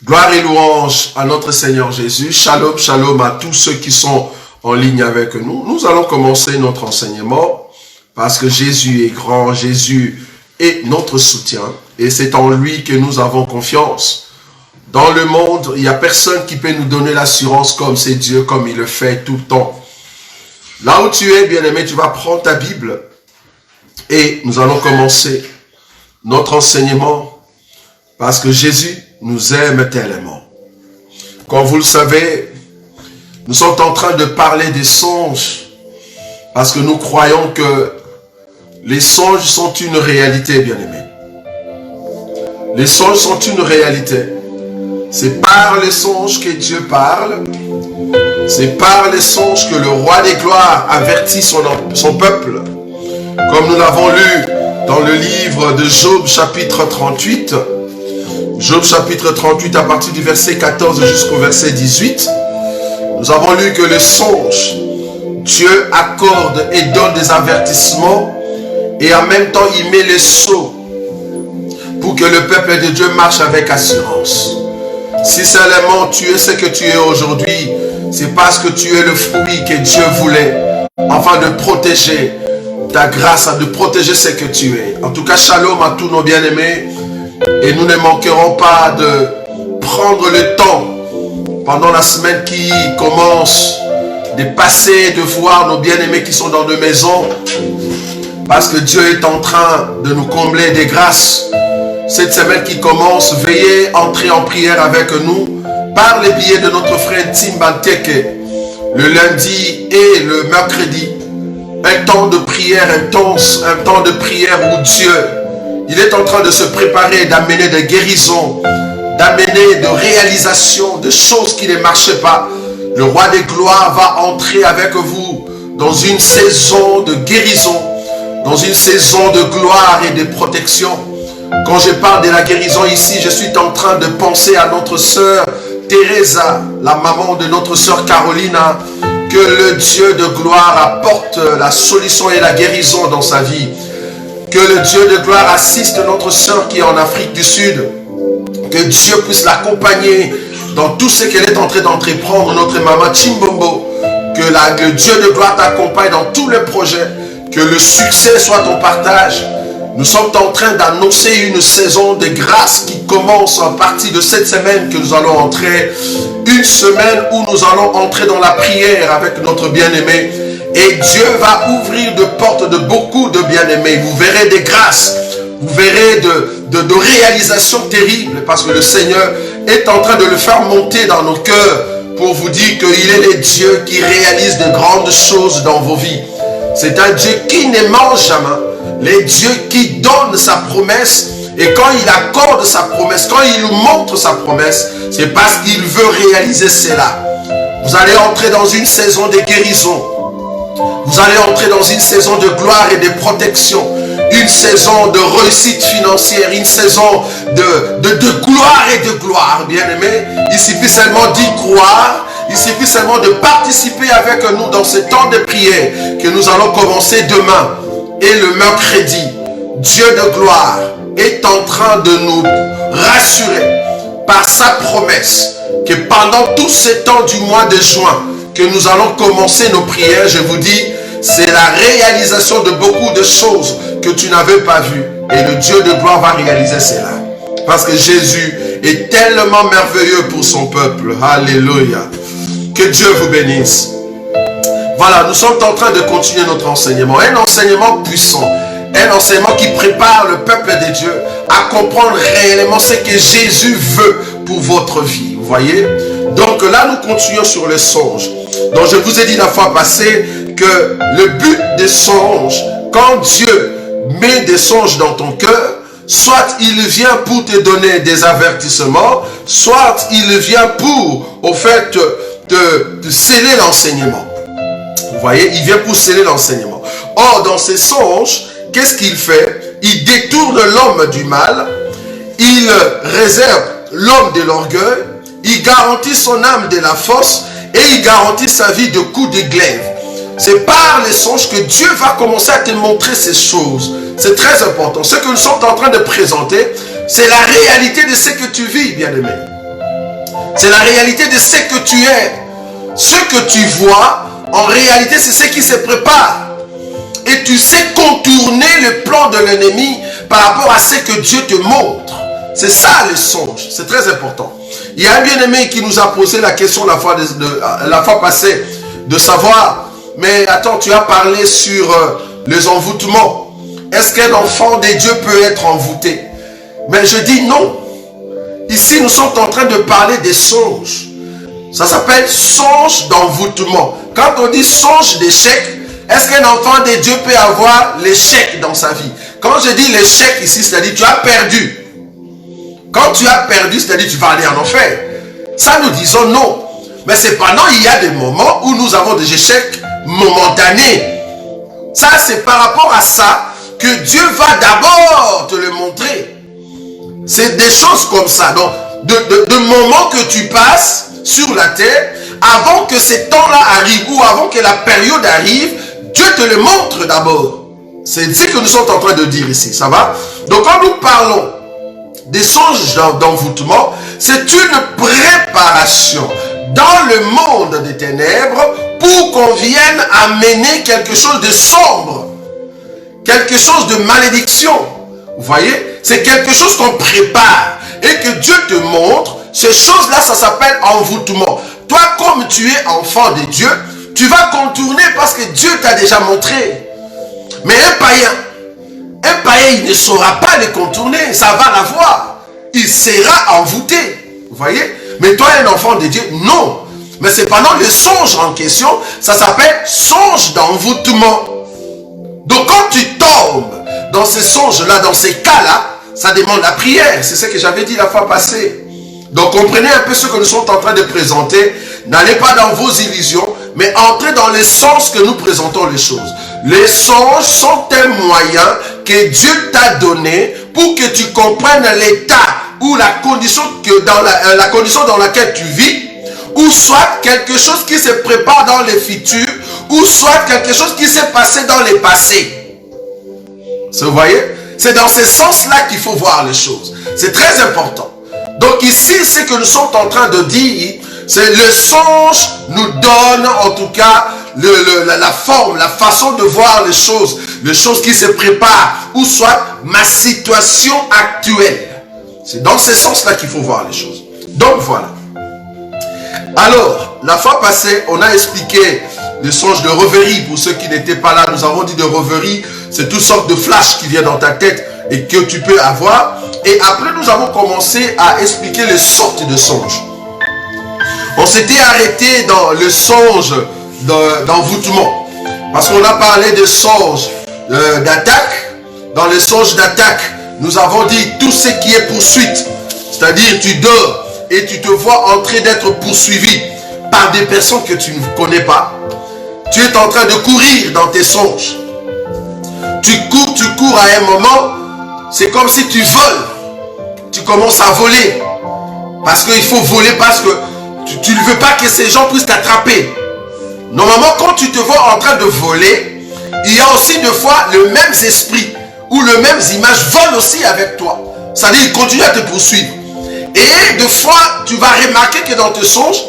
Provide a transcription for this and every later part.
Gloire et louange à notre Seigneur Jésus. Shalom, shalom à tous ceux qui sont en ligne avec nous. Nous allons commencer notre enseignement parce que Jésus est grand, Jésus est notre soutien et c'est en lui que nous avons confiance. Dans le monde, il n'y a personne qui peut nous donner l'assurance comme c'est Dieu, comme il le fait tout le temps. Là où tu es, bien-aimé, tu vas prendre ta Bible et nous allons commencer notre enseignement parce que Jésus nous aime tellement. Comme vous le savez, nous sommes en train de parler des songes parce que nous croyons que les songes sont une réalité, bien-aimés. Les songes sont une réalité. C'est par les songes que Dieu parle. C'est par les songes que le roi des gloires avertit son peuple. Comme nous l'avons lu dans le livre de Job chapitre 38. Job chapitre 38 à partir du verset 14 jusqu'au verset 18. Nous avons lu que le songe, Dieu accorde et donne des avertissements et en même temps il met les sceaux pour que le peuple de Dieu marche avec assurance. Si seulement tu es ce que tu es aujourd'hui, c'est parce que tu es le fruit que Dieu voulait, afin de protéger ta grâce, de protéger ce que tu es. En tout cas, shalom à tous nos bien-aimés. Et nous ne manquerons pas de prendre le temps, pendant la semaine qui commence, de passer, de voir nos bien-aimés qui sont dans nos maisons. Parce que Dieu est en train de nous combler des grâces. Cette semaine qui commence, veillez entrer en prière avec nous par les billets de notre frère Tim Banteke, le lundi et le mercredi. Un temps de prière intense, un temps de prière où Dieu, il est en train de se préparer, d'amener des guérisons, d'amener de réalisations, de choses qui ne marchaient pas. Le roi des gloires va entrer avec vous dans une saison de guérison, dans une saison de gloire et de protection. Quand je parle de la guérison ici, je suis en train de penser à notre sœur Teresa, la maman de notre sœur Carolina, que le Dieu de gloire apporte la solution et la guérison dans sa vie. Que le Dieu de gloire assiste notre sœur qui est en Afrique du Sud. Que Dieu puisse l'accompagner dans tout ce qu'elle est en train d'entreprendre, notre maman Chimbombo. Que le Dieu de gloire t'accompagne dans tous les projets. Que le succès soit ton partage. Nous sommes en train d'annoncer une saison de grâce qui commence à partir de cette semaine que nous allons entrer. Une semaine où nous allons entrer dans la prière avec notre bien-aimé. Et Dieu va ouvrir de portes de beaucoup de bien-aimés. Vous verrez des grâces. Vous verrez de réalisations terribles. Parce que le Seigneur est en train de le faire monter dans nos cœurs. Pour vous dire qu'il est le Dieu qui réalise de grandes choses dans vos vies. C'est un Dieu qui ne ment jamais. Le Dieu qui donne sa promesse. Et quand il accorde sa promesse, quand il nous montre sa promesse, c'est parce qu'il veut réaliser cela. Vous allez entrer dans une saison de guérison. Vous allez entrer dans une saison de gloire et de protection. Une saison de réussite financière. Une saison de gloire et de gloire, bien-aimés. Il suffit seulement d'y croire. Il suffit seulement de participer avec nous dans ce temps de prière que nous allons commencer demain. Et le mercredi, Dieu de gloire est en train de nous rassurer par sa promesse que pendant tout ce temps du mois de juin que nous allons commencer nos prières, je vous dis, c'est la réalisation de beaucoup de choses que tu n'avais pas vues. Et le Dieu de gloire va réaliser cela. Parce que Jésus est tellement merveilleux pour son peuple. Alléluia. Que Dieu vous bénisse. Voilà, nous sommes en train de continuer notre enseignement. Un enseignement puissant. Un enseignement qui prépare le peuple de Dieu à comprendre réellement ce que Jésus veut pour votre vie. Vous voyez? Donc là, nous continuons sur les songes. Donc je vous ai dit la fois passée que le but des songes, quand Dieu met des songes dans ton cœur, soit il vient pour te donner des avertissements, soit il vient pour, au fait, de sceller l'enseignement. Vous voyez, il vient pour sceller l'enseignement. Or, dans ces songes, qu'est-ce qu'il fait? Il détourne l'homme du mal, il réserve l'homme de l'orgueil, il garantit son âme de la force et il garantit sa vie de coups de glaive. C'est par les songes que Dieu va commencer à te montrer ces choses. C'est très important. Ce que nous sommes en train de présenter, c'est la réalité de ce que tu vis, bien-aimé. C'est la réalité de ce que tu es. Ce que tu vois, en réalité, c'est ce qui se prépare. Et tu sais contourner le plan de l'ennemi par rapport à ce que Dieu te montre. C'est ça le songe. C'est très important. Il y a un bien-aimé qui nous a posé la question la fois passée de savoir, mais attends, tu as parlé sur les envoûtements. Est-ce qu'un enfant de Dieu peut être envoûté? Mais je dis non. Ici, nous sommes en train de parler des songes. Ça s'appelle songe d'envoûtement. Quand on dit songe d'échec, est-ce qu'un enfant de Dieu peut avoir l'échec dans sa vie? Quand je dis l'échec ici, c'est-à-dire tu as perdu. Quand tu as perdu, c'est-à-dire tu vas aller en enfer. Ça, nous disons non. Mais cependant, il y a des moments où nous avons des échecs momentanés. Ça, c'est par rapport à ça que Dieu va d'abord te le montrer. C'est des choses comme ça. Donc, de moments que tu passes sur la terre, avant que ces temps-là arrivent ou avant que la période arrive, Dieu te le montre d'abord. C'est ce que nous sommes en train de dire ici. Ça va? Donc, quand nous parlons des songes d'envoûtement, c'est une préparation dans le monde des ténèbres pour qu'on vienne amener quelque chose de sombre, quelque chose de malédiction. Vous voyez? C'est quelque chose qu'on prépare et que Dieu te montre. Ces choses-là, ça s'appelle envoûtement. Toi, comme tu es enfant de Dieu, tu vas contourner parce que Dieu t'a déjà montré. Mais un païen, il ne saura pas les contourner. Ça va l'avoir. Il sera envoûté. Vous voyez? Mais toi, un enfant de Dieu, non. Mais cependant, le songe en question, ça s'appelle songe d'envoûtement. Donc, quand tu tombes dans ces songes-là, dans ces cas-là, ça demande la prière. C'est ce que j'avais dit la fois passée. Donc, comprenez un peu ce que nous sommes en train de présenter. N'allez pas dans vos illusions, mais entrez dans le sens que nous présentons les choses. Les songes sont un moyen que Dieu t'a donné pour que tu comprennes l'état ou la condition dans laquelle tu vis, ou soit quelque chose qui se prépare dans le futur, ou soit quelque chose qui s'est passé dans le passé. Vous voyez? C'est dans ce sens-là qu'il faut voir les choses. C'est très important. Donc ici, ce que nous sommes en train de dire, c'est le songe nous donne en tout cas la forme, la façon de voir les choses qui se préparent, ou soit ma situation actuelle. C'est dans ce sens-là qu'il faut voir les choses. Donc voilà. Alors, la fois passée, on a expliqué le songe de rêverie. Pour ceux qui n'étaient pas là, nous avons dit de rêverie, c'est toutes sortes de flashs qui viennent dans ta tête et que tu peux avoir. Et après, nous avons commencé à expliquer les sortes de songes. On s'était arrêté dans le songe d'envoûtement. Parce qu'on a parlé de songe d'attaque. Dans le songe d'attaque, nous avons dit tout ce qui est poursuite. C'est-à-dire, tu dors et tu te vois en train d'être poursuivi par des personnes que tu ne connais pas. Tu es en train de courir dans tes songes. Tu cours à un moment, c'est comme si tu voles. Tu commences à voler. Parce qu'il faut voler parce que tu ne veux pas que ces gens puissent t'attraper. Normalement, quand tu te vois en train de voler, il y a aussi des fois le même esprit ou les mêmes images volent aussi avec toi. C'est-à-dire, il continue à te poursuivre. Et des fois, tu vas remarquer que dans tes songes,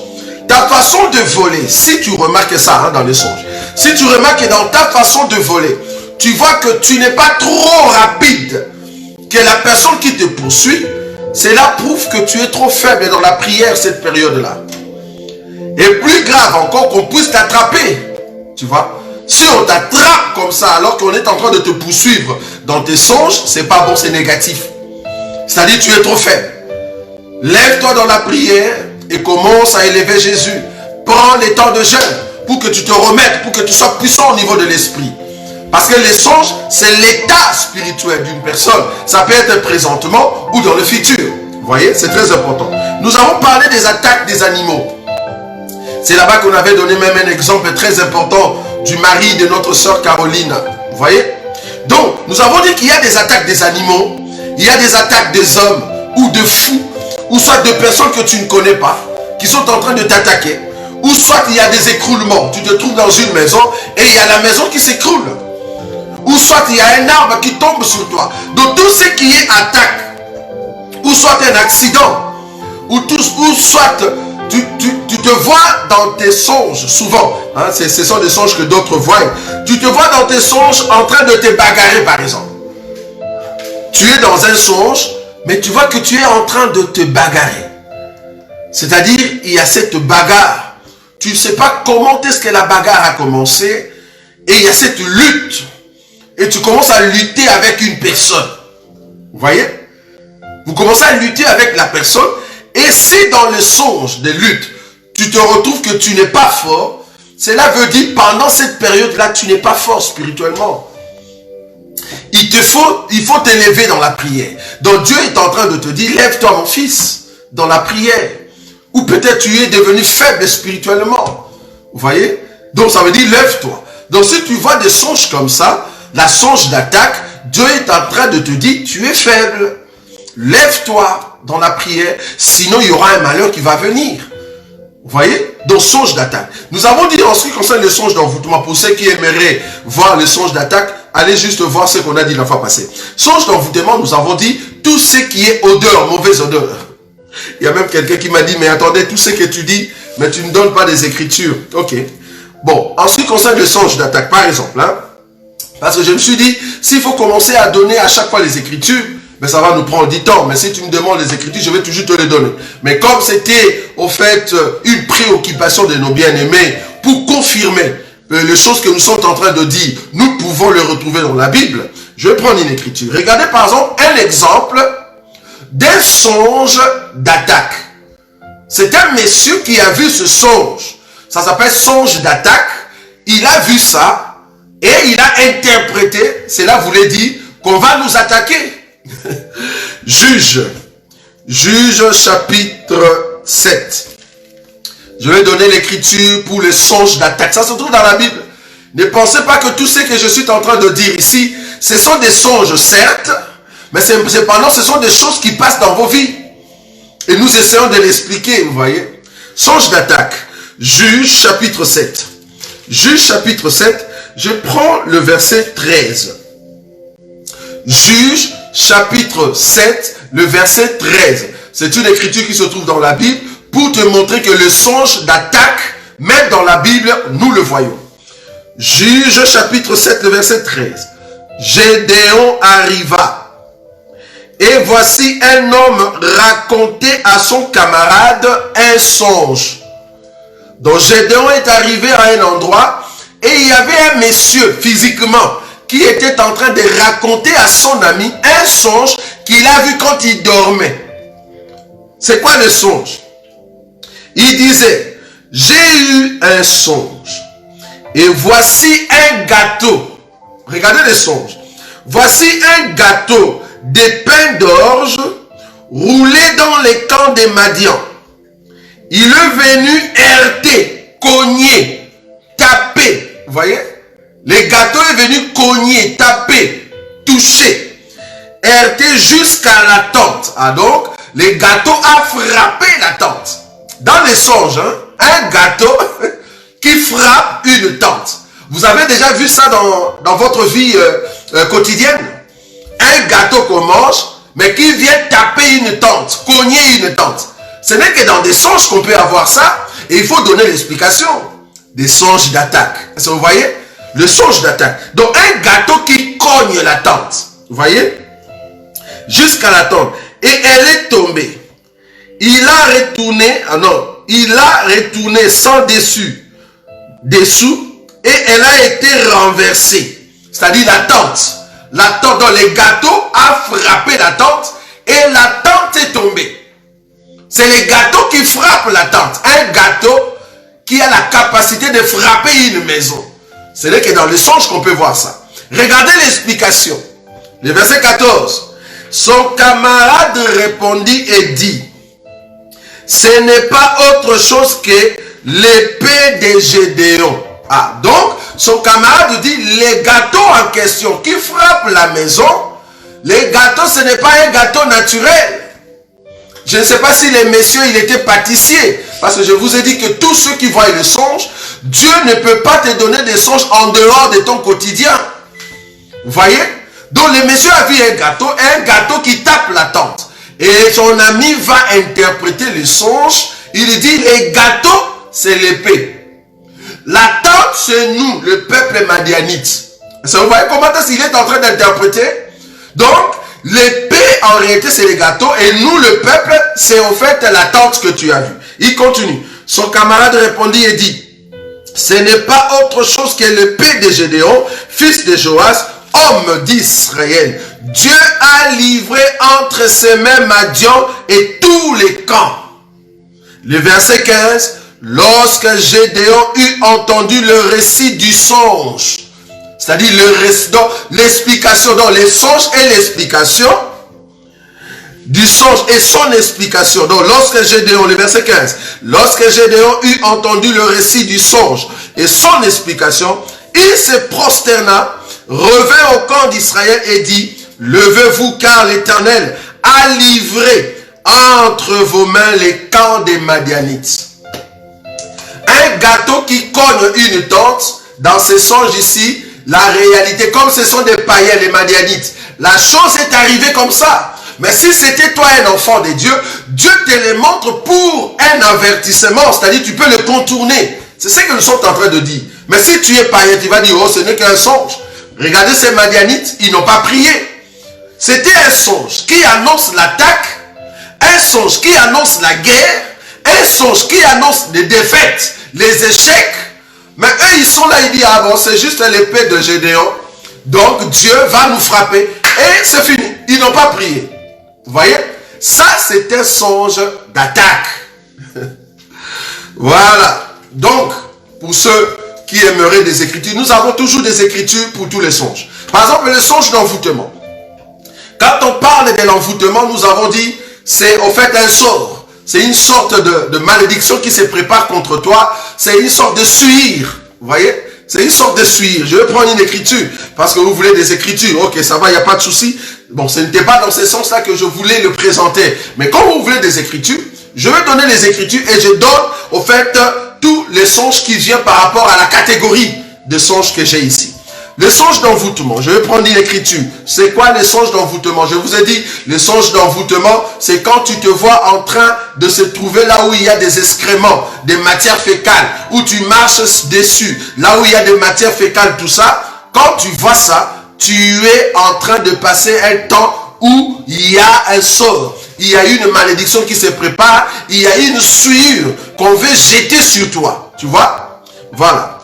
ta façon de voler, si tu remarques ça dans les songes, si tu remarques que dans ta façon de voler, tu vois que tu n'es pas trop rapide, que la personne qui te poursuit, cela prouve que tu es trop faible dans la prière cette période-là. Et plus grave encore qu'on puisse t'attraper. Tu vois? Si on t'attrape comme ça alors qu'on est en train de te poursuivre dans tes songes, c'est pas bon, c'est négatif. C'est-à-dire tu es trop faible. Lève-toi dans la prière et commence à élever Jésus. Prends les temps de jeûne pour que tu te remettes, pour que tu sois puissant au niveau de l'esprit. Parce que les songes, c'est l'état spirituel d'une personne. Ça peut être présentement ou dans le futur. Vous voyez, c'est très important. Nous avons parlé des attaques des animaux. C'est là-bas qu'on avait donné même un exemple très important du mari de notre sœur Caroline. Vous voyez? Donc, nous avons dit qu'il y a des attaques des animaux, il y a des attaques des hommes ou de fous, ou soit de personnes que tu ne connais pas, qui sont en train de t'attaquer, ou soit il y a des écroulements. Tu te trouves dans une maison et il y a la maison qui s'écroule. Ou soit il y a un arbre qui tombe sur toi. Donc tout ce qui est attaque, ou soit un accident, ou soit tu te vois dans tes songes, souvent, hein, ce sont des songes que d'autres voient, tu te vois dans tes songes en train de te bagarrer par exemple. Tu es dans un songe, mais tu vois que tu es en train de te bagarrer. C'est-à-dire, il y a cette bagarre. Tu ne sais pas comment est-ce que la bagarre a commencé, et il y a cette lutte. Et tu commences à lutter avec une personne. Vous voyez? Vous commencez à lutter avec la personne. Et si dans le songe de lutte, tu te retrouves que tu n'es pas fort, cela veut dire pendant cette période-là, tu n'es pas fort spirituellement. Il faut t'élever dans la prière. Donc Dieu est en train de te dire, lève-toi mon fils, dans la prière. Ou peut-être tu es devenu faible spirituellement. Vous voyez? Donc ça veut dire, lève-toi. Donc si tu vois des songes comme ça, la songe d'attaque, Dieu est en train de te dire, tu es faible. Lève-toi dans la prière, sinon il y aura un malheur qui va venir. Vous voyez? Donc songe d'attaque. Nous avons dit en ce qui concerne les songes d'envoûtement, pour ceux qui aimeraient voir les songes d'attaque, allez juste voir ce qu'on a dit la fois passée. Songe d'envoûtement, nous avons dit tout ce qui est odeur, mauvaise odeur. Il y a même quelqu'un qui m'a dit, mais attendez, tout ce que tu dis, mais tu ne donnes pas des écritures. Ok. Bon, en ce qui concerne le songe d'attaque, par exemple, hein, parce que je me suis dit, s'il faut commencer à donner à chaque fois les écritures, ben ça va nous prendre du temps. Mais si tu me demandes les écritures, je vais toujours te les donner. Mais comme c'était, au fait, une préoccupation de nos bien-aimés pour confirmer les choses que nous sommes en train de dire, nous pouvons les retrouver dans la Bible. Je vais prendre une écriture. Regardez par exemple un exemple d'un songe d'attaque. C'est un monsieur qui a vu ce songe. Ça s'appelle songe d'attaque. Il a vu ça. Et il a interprété, cela voulait dire qu'on va nous attaquer. Juge chapitre 7. Je vais donner l'écriture pour les songes d'attaque. Ça se trouve dans la Bible. Ne pensez pas que tout ce que je suis en train de dire ici, ce sont des songes certes, mais cependant ce sont des choses qui passent dans vos vies. Et nous essayons de l'expliquer, vous voyez. Songe d'attaque. Juge chapitre 7. Juge chapitre 7. Je prends le verset 13. Juge, chapitre 7, le verset 13. C'est une écriture qui se trouve dans la Bible pour te montrer que le songe d'attaque, même dans la Bible, nous le voyons. Juge, chapitre 7, le verset 13. Gédéon arriva. Et voici un homme racontait à son camarade un songe. Donc Gédéon est arrivé à un endroit et il y avait un monsieur physiquement qui était en train de raconter à son ami un songe qu'il a vu quand il dormait. C'est quoi le songe? Il disait, j'ai eu un songe et voici un gâteau. Regardez le songe. Voici un gâteau de pain d'orge roulé dans les camps des Madians. Il est venu heurter, cogner, taper. Vous voyez? Le gâteau est venu cogner, taper, toucher, heurter jusqu'à la tente. Ah donc, le gâteau a frappé la tente. Dans les songes, hein, un gâteau qui frappe une tente. Vous avez déjà vu ça dans votre vie quotidienne? Un gâteau qu'on mange, mais qui vient taper une tente, cogner une tente. Ce n'est que dans des songes qu'on peut avoir ça, et il faut donner l'explication. Des songes d'attaque. Est-ce que vous voyez? Le songe d'attaque. Donc un gâteau qui cogne la tente. Vous voyez? Jusqu'à la tente. Et elle est tombée. Il a retourné sans dessous, et elle a été renversée. C'est-à-dire la tente. La tente, dans les gâteaux, a frappé la tente, et la tente est tombée. C'est les gâteaux qui frappent la tente. Un gâteau qui a la capacité de frapper une maison. Ce n'est que dans le songe qu'on peut voir ça. Regardez l'explication. Le verset 14. Son camarade répondit et dit, ce n'est pas autre chose que l'épée de Gédéon. Ah, donc, son camarade dit, les gâteaux en question qui frappent la maison, les gâteaux, ce n'est pas un gâteau naturel. Je ne sais pas si les messieurs, il était pâtissier. Parce que je vous ai dit que tous ceux qui voient le songe, Dieu ne peut pas te donner des songes en dehors de ton quotidien. Vous voyez? Donc le monsieur a vu un gâteau qui tape la tente. Et son ami va interpréter le songe. Il dit, les gâteaux, c'est l'épée. La tente, c'est nous, le peuple madianite. Vous voyez comment il est en train d'interpréter? Donc, l'épée, en réalité, c'est les gâteaux. Et nous, le peuple, c'est en fait la tente que tu as vue. Il continue. Son camarade répondit et dit, ce n'est pas autre chose que l'épée de Gédéon, fils de Joas, homme d'Israël. Dieu a livré entre ses mains Madian et tous les camps. Le verset 15. Lorsque Gédéon eut entendu le récit du songe, c'est-à-dire l'explication, donc les songes et l'explication du songe et son explication. Donc lorsque Gédéon, le verset 15, lorsque Gédéon eut entendu le récit du songe et son explication, il se prosterna, revint au camp d'Israël et dit, levez-vous car l'Éternel a livré entre vos mains les camps des Madianites. Un gâteau qui cogne une tente, dans ces songes ici, la réalité, comme ce sont des païens, les Madianites, la chose est arrivée comme ça. Mais si c'était toi un enfant de Dieu, Dieu te le montre pour un avertissement, c'est-à-dire tu peux le contourner. C'est ce que nous sommes en train de dire. Mais si tu es païen, tu vas dire, oh, ce n'est qu'un songe. Regardez ces Madianites, ils n'ont pas prié. C'était un songe qui annonce l'attaque, un songe qui annonce la guerre, un songe qui annonce les défaites, les échecs. Mais eux, ils sont là, ils disent, ah bon, c'est juste l'épée de Gédéon. Donc, Dieu va nous frapper. Et c'est fini. Ils n'ont pas prié. Vous voyez? Ça, c'est un songe d'attaque. Voilà. Donc, pour ceux qui aimeraient des écritures, nous avons toujours des écritures pour tous les songes. Par exemple, le songe d'envoûtement. Quand on parle de l'envoûtement, nous avons dit, c'est en fait un sort. C'est une sorte de malédiction qui se prépare contre toi. C'est une sorte de suire. Vous voyez? C'est une sorte de suire. Je vais prendre une écriture. Parce que vous voulez des écritures. Ok, ça va, il n'y a pas de souci. Bon, ce n'était pas dans ce sens-là que je voulais le présenter. Mais quand vous voulez des écritures, je vais donner les écritures et je donne, au fait, tous les songes qui viennent par rapport à la catégorie de songes que j'ai ici. Le songe d'envoûtement, je vais prendre une écriture. C'est quoi le songe d'envoûtement? Je vous ai dit, le songe d'envoûtement, c'est quand tu te vois en train de se trouver là où il y a des excréments, des matières fécales, où tu marches dessus, là où il y a des matières fécales, tout ça. Quand tu vois ça, tu es en train de passer un temps où il y a un sort, il y a une malédiction qui se prépare, il y a une souillure qu'on veut jeter sur toi. Tu vois? Voilà.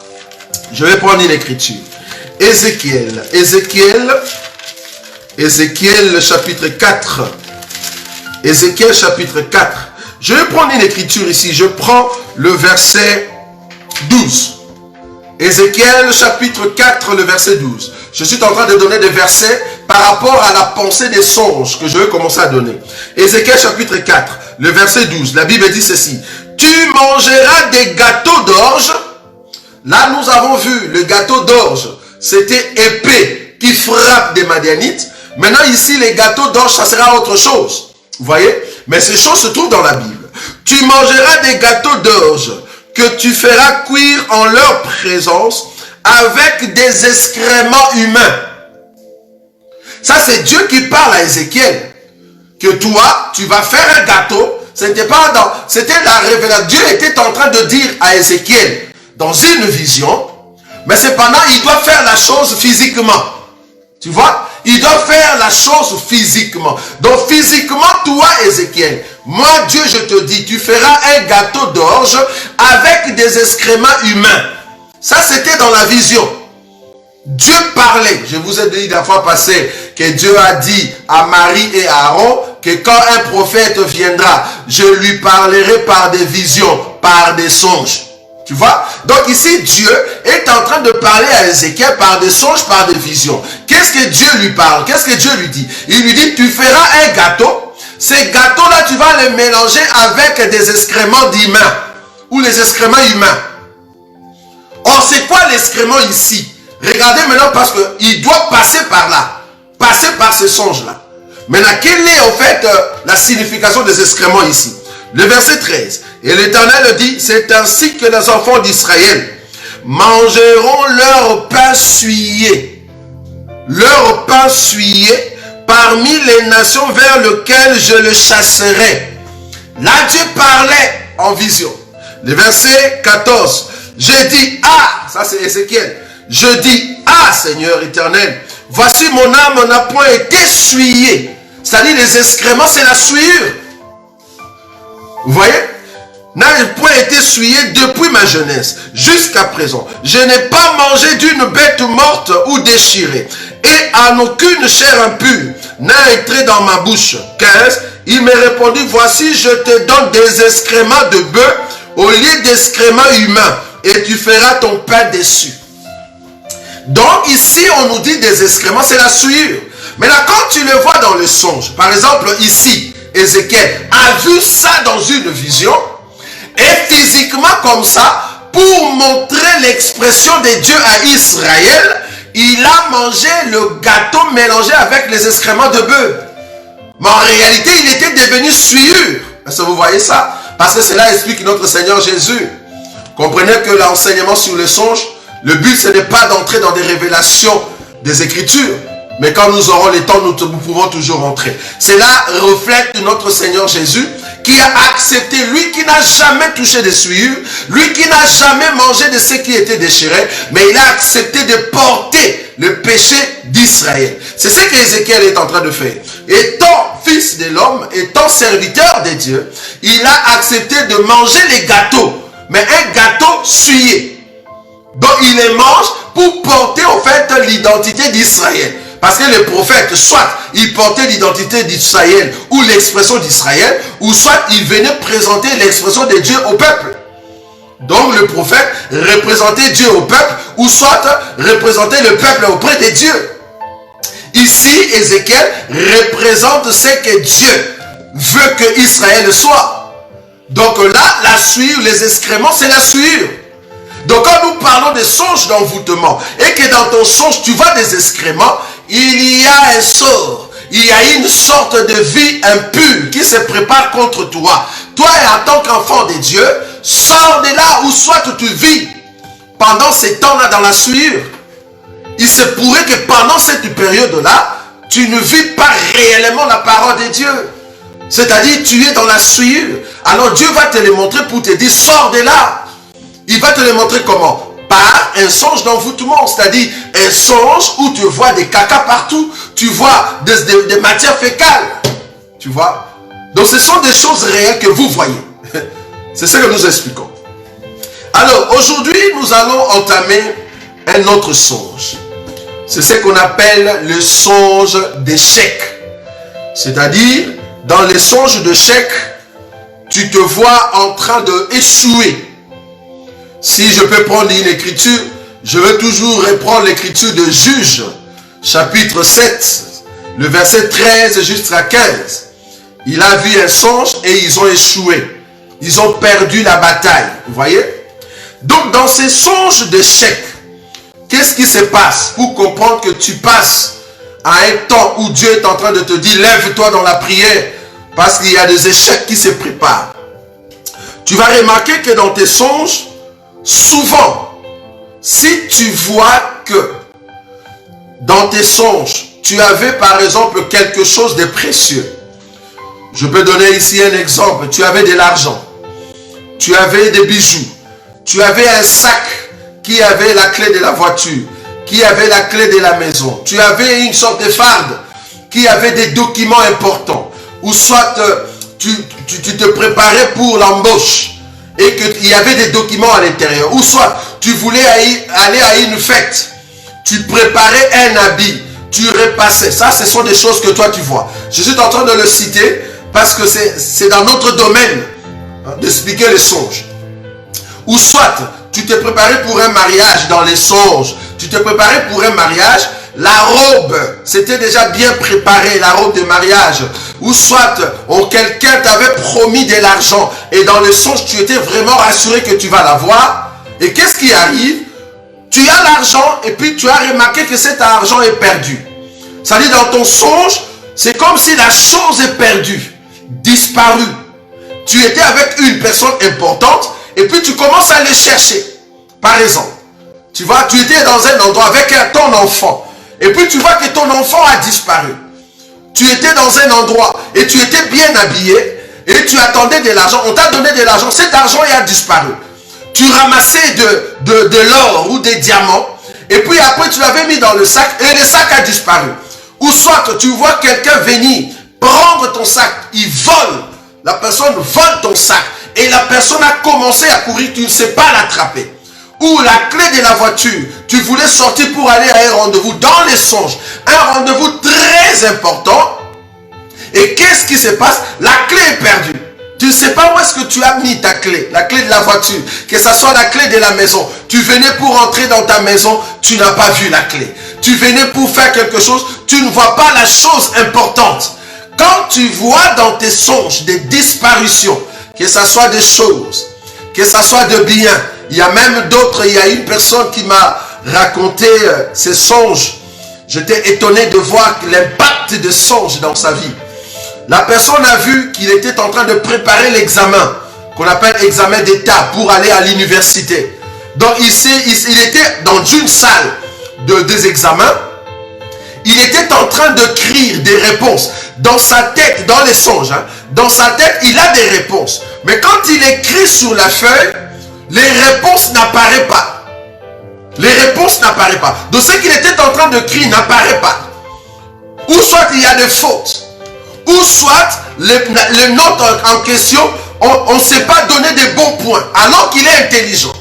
Je vais prendre une écriture. Ézéchiel chapitre 4. Ézéchiel chapitre 4. Je vais prendre une écriture ici. Je prends le verset 12. Ézéchiel chapitre 4, le verset 12. Je suis en train de donner des versets par rapport à la pensée des songes que je vais commencer à donner. Ézéchiel chapitre 4, le verset 12. La Bible dit ceci. Tu mangeras des gâteaux d'orge. Là, nous avons vu le gâteau d'orge. C'était épée qui frappe des Madianites. Maintenant, ici, les gâteaux d'orge, ça sera autre chose. Vous voyez? Mais ces choses se trouvent dans la Bible. Tu mangeras des gâteaux d'orge que tu feras cuire en leur présence avec des excréments humains. Ça, c'est Dieu qui parle à Ézéchiel. Que toi, tu vas faire un gâteau. C'était la révélation. Dieu était en train de dire à Ézéchiel, dans une vision, mais cependant, il doit faire la chose physiquement. Tu vois? Il doit faire la chose physiquement. Donc, physiquement, toi, Ézéchiel, moi, Dieu, je te dis, tu feras un gâteau d'orge avec des excréments humains. Ça, c'était dans la vision. Dieu parlait. Je vous ai dit la fois passée que Dieu a dit à Marie et à Aaron que quand un prophète viendra, je lui parlerai par des visions, par des songes. Tu vois? Donc ici, Dieu est en train de parler à Ézéchiel par des songes, par des visions. Qu'est-ce que Dieu lui parle? Qu'est-ce que Dieu lui dit? Il lui dit, tu feras un gâteau. Ces gâteaux-là, tu vas les mélanger avec des excréments d'humains. Ou les excréments humains. Or, c'est quoi l'excrément ici? Regardez maintenant parce qu'il doit passer par là. Passer par ces songes-là. Maintenant, quelle est en fait la signification des excréments ici? Le verset 13. Et l'Éternel dit, c'est ainsi que les enfants d'Israël mangeront leur pain souillé. Leur pain souillé parmi les nations vers lesquelles je le chasserai. Là, Dieu parlait en vision. Le verset 14. Je dis, ah, ça c'est Ézéchiel. Je dis, ah Seigneur éternel, voici mon âme n'a point été souillée. C'est-à-dire les excréments, c'est la souillure. Vous voyez? N'a point été souillé depuis ma jeunesse jusqu'à présent. Je n'ai pas mangé d'une bête morte ou déchirée, et en aucune chair impure n'a entré dans ma bouche. 15. Il me répondit, voici je te donne des excréments de bœuf au lieu d'excréments humains, et tu feras ton pain dessus. Donc ici on nous dit des excréments, c'est la souillure. Mais là quand tu le vois dans le songe, par exemple ici, Ézéchiel a vu ça dans une vision, et physiquement comme ça, pour montrer l'expression de Dieu à Israël, il a mangé le gâteau mélangé avec les excréments de bœuf. Mais en réalité, il était devenu souillure. Est-ce que vous voyez ça? Parce que cela explique notre Seigneur Jésus. Comprenez que l'enseignement sur le songe, le but ce n'est pas d'entrer dans des révélations des Écritures. Mais quand nous aurons le temps, nous pouvons toujours entrer. Cela reflète notre Seigneur Jésus qui a accepté, lui qui n'a jamais touché des souillures, lui qui n'a jamais mangé de ce qui était déchiré, mais il a accepté de porter le péché d'Israël. C'est ce qu'Ézéchiel est en train de faire. Étant fils de l'homme, étant serviteur de Dieu, il a accepté de manger les gâteaux, mais un gâteau souillé. Donc il les mange pour porter en fait l'identité d'Israël. Parce que les prophètes, soit ils portaient l'identité d'Israël ou l'expression d'Israël, ou soit ils venaient présenter l'expression de Dieu au peuple. Donc le prophète représentait Dieu au peuple, ou soit représentait le peuple auprès de Dieu. Ici, Ézéchiel représente ce que Dieu veut que Israël soit. Donc là, la souillure, les excréments, c'est la souillure. Donc quand nous parlons des songes d'envoûtement, et que dans ton songe, tu vois des excréments, il y a un sort, il y a une sorte de vie impure qui se prépare contre toi. Toi, en tant qu'enfant de Dieu, sors de là où soit tu vis pendant ces temps-là dans la souillure. Il se pourrait que pendant cette période-là, tu ne vis pas réellement la parole de Dieu. C'est-à-dire, tu es dans la souillure. Alors Dieu va te le montrer pour te dire, sors de là. Il va te le montrer comment? Par un songe d'envoûtement, c'est-à-dire un songe où tu vois des caca partout, tu vois des matières fécales, tu vois. Donc ce sont des choses réelles que vous voyez. C'est ce que nous expliquons. Alors aujourd'hui, nous allons entamer un autre songe. C'est ce qu'on appelle le songe d'échec. C'est-à-dire, dans les songes d'échec, tu te vois en train d'échouer. Si je peux prendre une écriture, je veux toujours reprendre l'écriture de Juges, chapitre 7, le verset 13 jusqu'à 15. Il a vu un songe et ils ont échoué. Ils ont perdu la bataille. Vous voyez? Donc dans ces songes d'échec, qu'est-ce qui se passe pour comprendre que tu passes à un temps où Dieu est en train de te dire, lève-toi dans la prière, parce qu'il y a des échecs qui se préparent. Tu vas remarquer que dans tes songes, souvent, si tu vois que dans tes songes, tu avais par exemple quelque chose de précieux. Je peux donner ici un exemple. Tu avais de l'argent. Tu avais des bijoux. Tu avais un sac qui avait la clé de la voiture, qui avait la clé de la maison. Tu avais une sorte de farde qui avait des documents importants. Ou soit tu te préparais pour l'embauche et qu'il y avait des documents à l'intérieur. Ou soit tu voulais aller à une fête. Tu préparais un habit. Tu repassais. Ça, ce sont des choses que toi tu vois. Je suis en train de le citer parce que c'est dans notre domaine d'expliquer les songes. Ou soit tu t'es préparé pour un mariage dans les songes. Tu t'es préparé pour un mariage. La robe, c'était déjà bien préparé, la robe de mariage. Ou soit, quelqu'un t'avait promis de l'argent. Et dans le songe, tu étais vraiment rassuré que tu vas l'avoir. Et qu'est-ce qui arrive? Tu as l'argent et puis tu as remarqué que cet argent est perdu. C'est-à-dire dans ton songe, c'est comme si la chose est perdue, disparue. tu étais avec une personne importante et puis tu commences à les chercher. Par exemple, tu vois, tu étais dans un endroit avec ton enfant et puis tu vois que ton enfant a disparu. Tu étais dans un endroit et tu étais bien habillé et tu attendais de l'argent. On t'a donné de l'argent, cet argent a disparu. Tu ramassais de l'or ou des diamants et puis après tu l'avais mis dans le sac et le sac a disparu. Ou soit tu vois quelqu'un venir prendre ton sac, il vole, la personne vole ton sac et la personne a commencé à courir, tu ne sais pas l'attraper. Ou la clé de la voiture, tu voulais sortir pour aller à un rendez-vous dans les songes, un rendez-vous très important. Et qu'est-ce qui se passe? La clé est perdue. Tu ne sais pas où est-ce que tu as mis ta clé, la clé de la voiture, que ce soit la clé de la maison. Tu venais pour entrer dans ta maison, tu n'as pas vu la clé. Tu venais pour faire quelque chose, tu ne vois pas la chose importante. Quand tu vois dans tes songes des disparitions, que ce soit des choses, que ce soit de biens, il y a même d'autres, il y a une personne qui m'a raconté ses songes. J'étais étonné de voir l'impact des songes dans sa vie. La personne a vu qu'il était en train de préparer l'examen, qu'on appelle examen d'état, pour aller à l'université. Donc il était dans une salle des examens. Il était en train d'écrire des réponses. Dans sa tête, dans les songes, dans sa tête, il a des réponses. Mais quand il écrit sur la feuille, les réponses n'apparaissent pas. Les réponses n'apparaissent pas. Donc ce qu'il était en train d'écrire n'apparaît pas. Ou soit il y a des fautes. Ou soit les notes en question, on ne sait pas donner des bons points, alors qu'il est intelligent.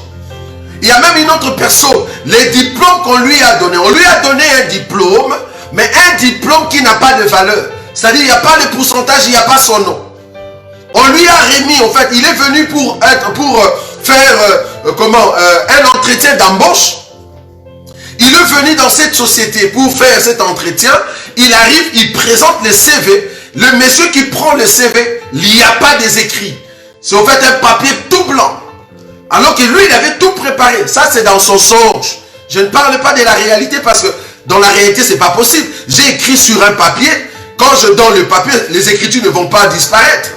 Il y a même une autre personne, les diplômes qu'on lui a donnés. On lui a donné un diplôme, mais un diplôme qui n'a pas de valeur. C'est-à-dire, il n'y a pas le pourcentage, il n'y a pas son nom. On lui a remis, en fait, il est venu pour faire un entretien d'embauche. Il est venu dans cette société pour faire cet entretien. Il arrive, il présente le CV. Le monsieur qui prend le CV, il n'y a pas des écrits. C'est en fait un papier tout blanc. Alors que lui, il avait tout préparé. Ça, c'est dans son songe. Je ne parle pas de la réalité parce que dans la réalité, ce n'est pas possible. J'ai écrit sur un papier. Quand je donne le papier, les écritures ne vont pas disparaître.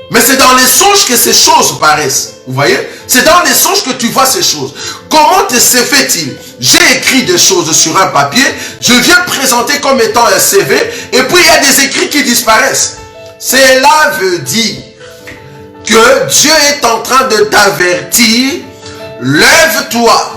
Mais c'est dans les songes que ces choses paraissent. Vous voyez? C'est dans les songes que tu vois ces choses. Comment se fait-il? J'ai écrit des choses sur un papier, je viens présenter comme étant un CV, et puis il y a des écrits qui disparaissent. Cela veut dire que Dieu est en train de t'avertir, lève-toi.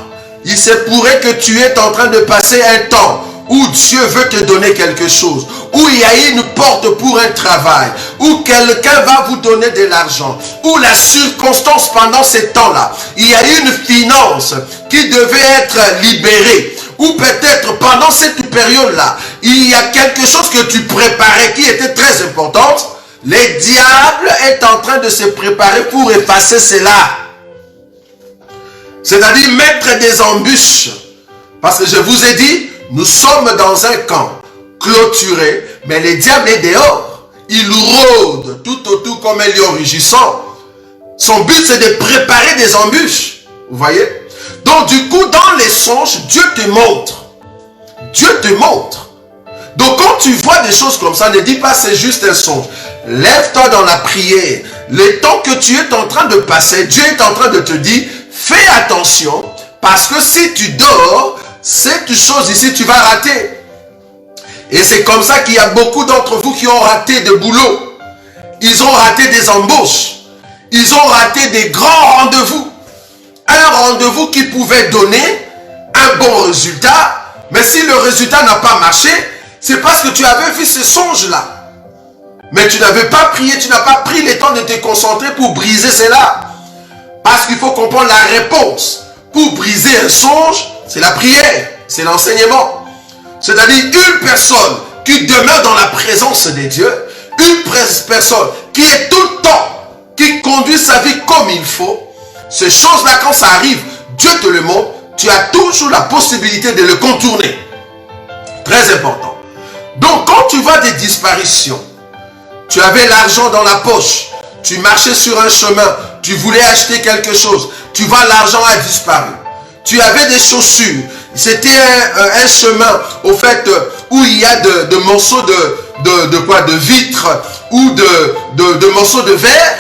Il se pourrait que tu es en train de passer un temps où Dieu veut te donner quelque chose, où il y a une porte pour un travail, où quelqu'un va vous donner de l'argent, où la circonstance pendant ces temps-là, il y a une finance qui devait être libérée, ou peut-être pendant cette période-là, il y a quelque chose que tu préparais qui était très importante. Le diable est en train de se préparer pour effacer cela. C'est-à-dire mettre des embûches. Parce que je vous ai dit, nous sommes dans un camp clôturé, mais le diable est dehors. Il rôde tout autour comme un lion rugissant. Son but, c'est de préparer des embûches. Vous voyez? Donc, du coup, dans les songes, Dieu te montre. Dieu te montre. Donc, quand tu vois des choses comme ça, ne dis pas c'est juste un songe. Lève-toi dans la prière. Le temps que tu es en train de passer, Dieu est en train de te dire, fais attention, parce que si tu dors, cette chose ici, tu vas rater. Et c'est comme ça qu'il y a beaucoup d'entre vous qui ont raté de boulot. Ils ont raté des embauches. Ils ont raté des grands rendez-vous. Un rendez-vous qui pouvait donner un bon résultat. Mais si le résultat n'a pas marché, c'est parce que tu avais vu ce songe-là. Mais tu n'avais pas prié, tu n'as pas pris le temps de te concentrer pour briser cela. Parce qu'il faut comprendre la réponse. Pour briser un songe, c'est la prière, c'est l'enseignement. C'est-à-dire une personne qui demeure dans la présence de Dieu, une personne qui est tout le temps, qui conduit sa vie comme il faut, ces choses-là, quand ça arrive, Dieu te le montre, tu as toujours la possibilité de le contourner. Très important. Donc, quand tu vois des disparitions, tu avais l'argent dans la poche, tu marchais sur un chemin, tu voulais acheter quelque chose, tu vois l'argent a disparu. Tu avais des chaussures, c'était un chemin au fait où il y a de morceaux de vitre ou de morceaux de verre.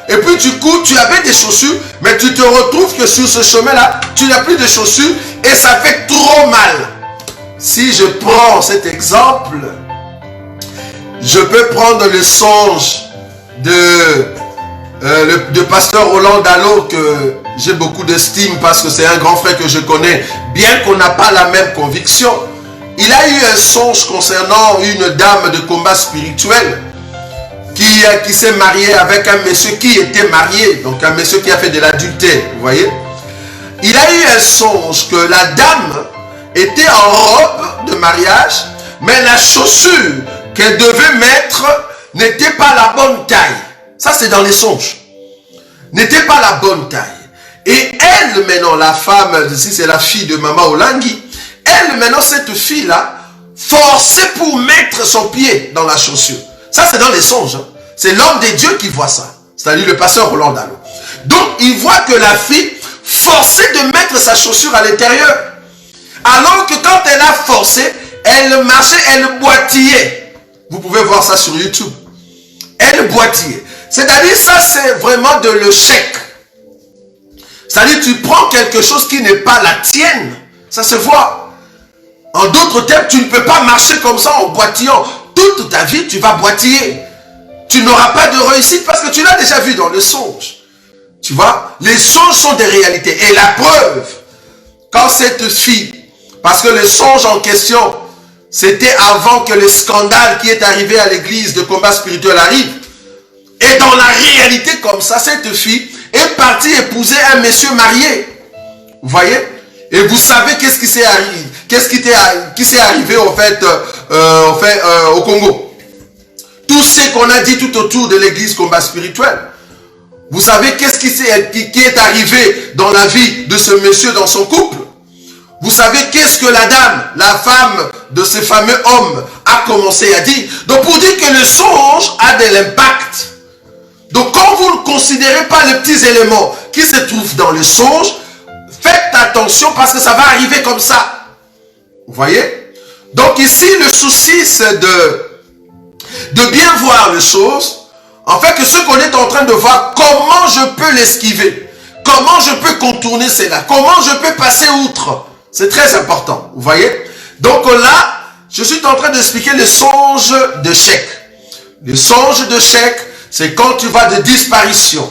Et puis du coup, tu avais des chaussures, mais tu te retrouves que sur ce chemin-là, tu n'as plus de chaussures et ça fait trop mal. Si je prends cet exemple, je peux prendre le songe de pasteur Roland Dallot, que j'ai beaucoup d'estime parce que c'est un grand frère que je connais, bien qu'on n'a pas la même conviction. Il a eu un songe concernant une dame de combat spirituel qui s'est mariée avec un monsieur qui était marié, donc un monsieur qui a fait de l'adultère, vous voyez. Il a eu un songe que la dame était en robe de mariage, mais la chaussure qu'elle devait mettre n'était pas la bonne taille. Ça, c'est dans les songes. N'était pas la bonne taille. Et elle, maintenant, la femme, ici c'est la fille de Maman Olangi, elle, maintenant, cette fille-là, forçait pour mettre son pied dans la chaussure. Ça, c'est dans les songes. Hein. C'est l'homme de Dieu qui voit ça. C'est-à-dire le pasteur Roland Dallot. Donc, il voit que la fille forçait de mettre sa chaussure à l'intérieur. Alors que quand elle a forcé, elle marchait, elle boitillait. Vous pouvez voir ça sur YouTube. Elle boitillait. C'est-à-dire, ça, c'est vraiment de l'échec. C'est-à-dire, tu prends quelque chose qui n'est pas la tienne. Ça se voit. En d'autres termes, tu ne peux pas marcher comme ça en boitillant. Toute ta vie, tu vas boitiller. Tu n'auras pas de réussite parce que tu l'as déjà vu dans le songe. Tu vois, les songes sont des réalités. Et la preuve, quand cette fille, parce que le songe en question, c'était avant que le scandale qui est arrivé à l'église de combat spirituel arrive. Et dans la réalité comme ça, cette fille est partie épouser un monsieur marié. Vous voyez? Et vous savez qu'est-ce qui s'est arrivé? Qui s'est arrivé au Congo? Tout ce qu'on a dit tout autour de l'église combat spirituel. Vous savez qu'est-ce qui est arrivé dans la vie de ce monsieur, dans son couple? Vous savez qu'est-ce que la dame, la femme de ce fameux homme a commencé à dire? Donc pour dire que le songe a de l'impact. Donc quand vous ne considérez pas les petits éléments qui se trouvent dans le songe, faites attention parce que ça va arriver comme ça. Vous voyez? Donc ici le souci c'est de bien voir les choses, en fait que ce qu'on est en train de voir, comment je peux l'esquiver, comment je peux contourner cela, comment je peux passer outre. C'est très important, vous voyez. Donc là, je suis en train d'expliquer le songe de chèque. Le songe de chèque, c'est quand tu vas de disparition.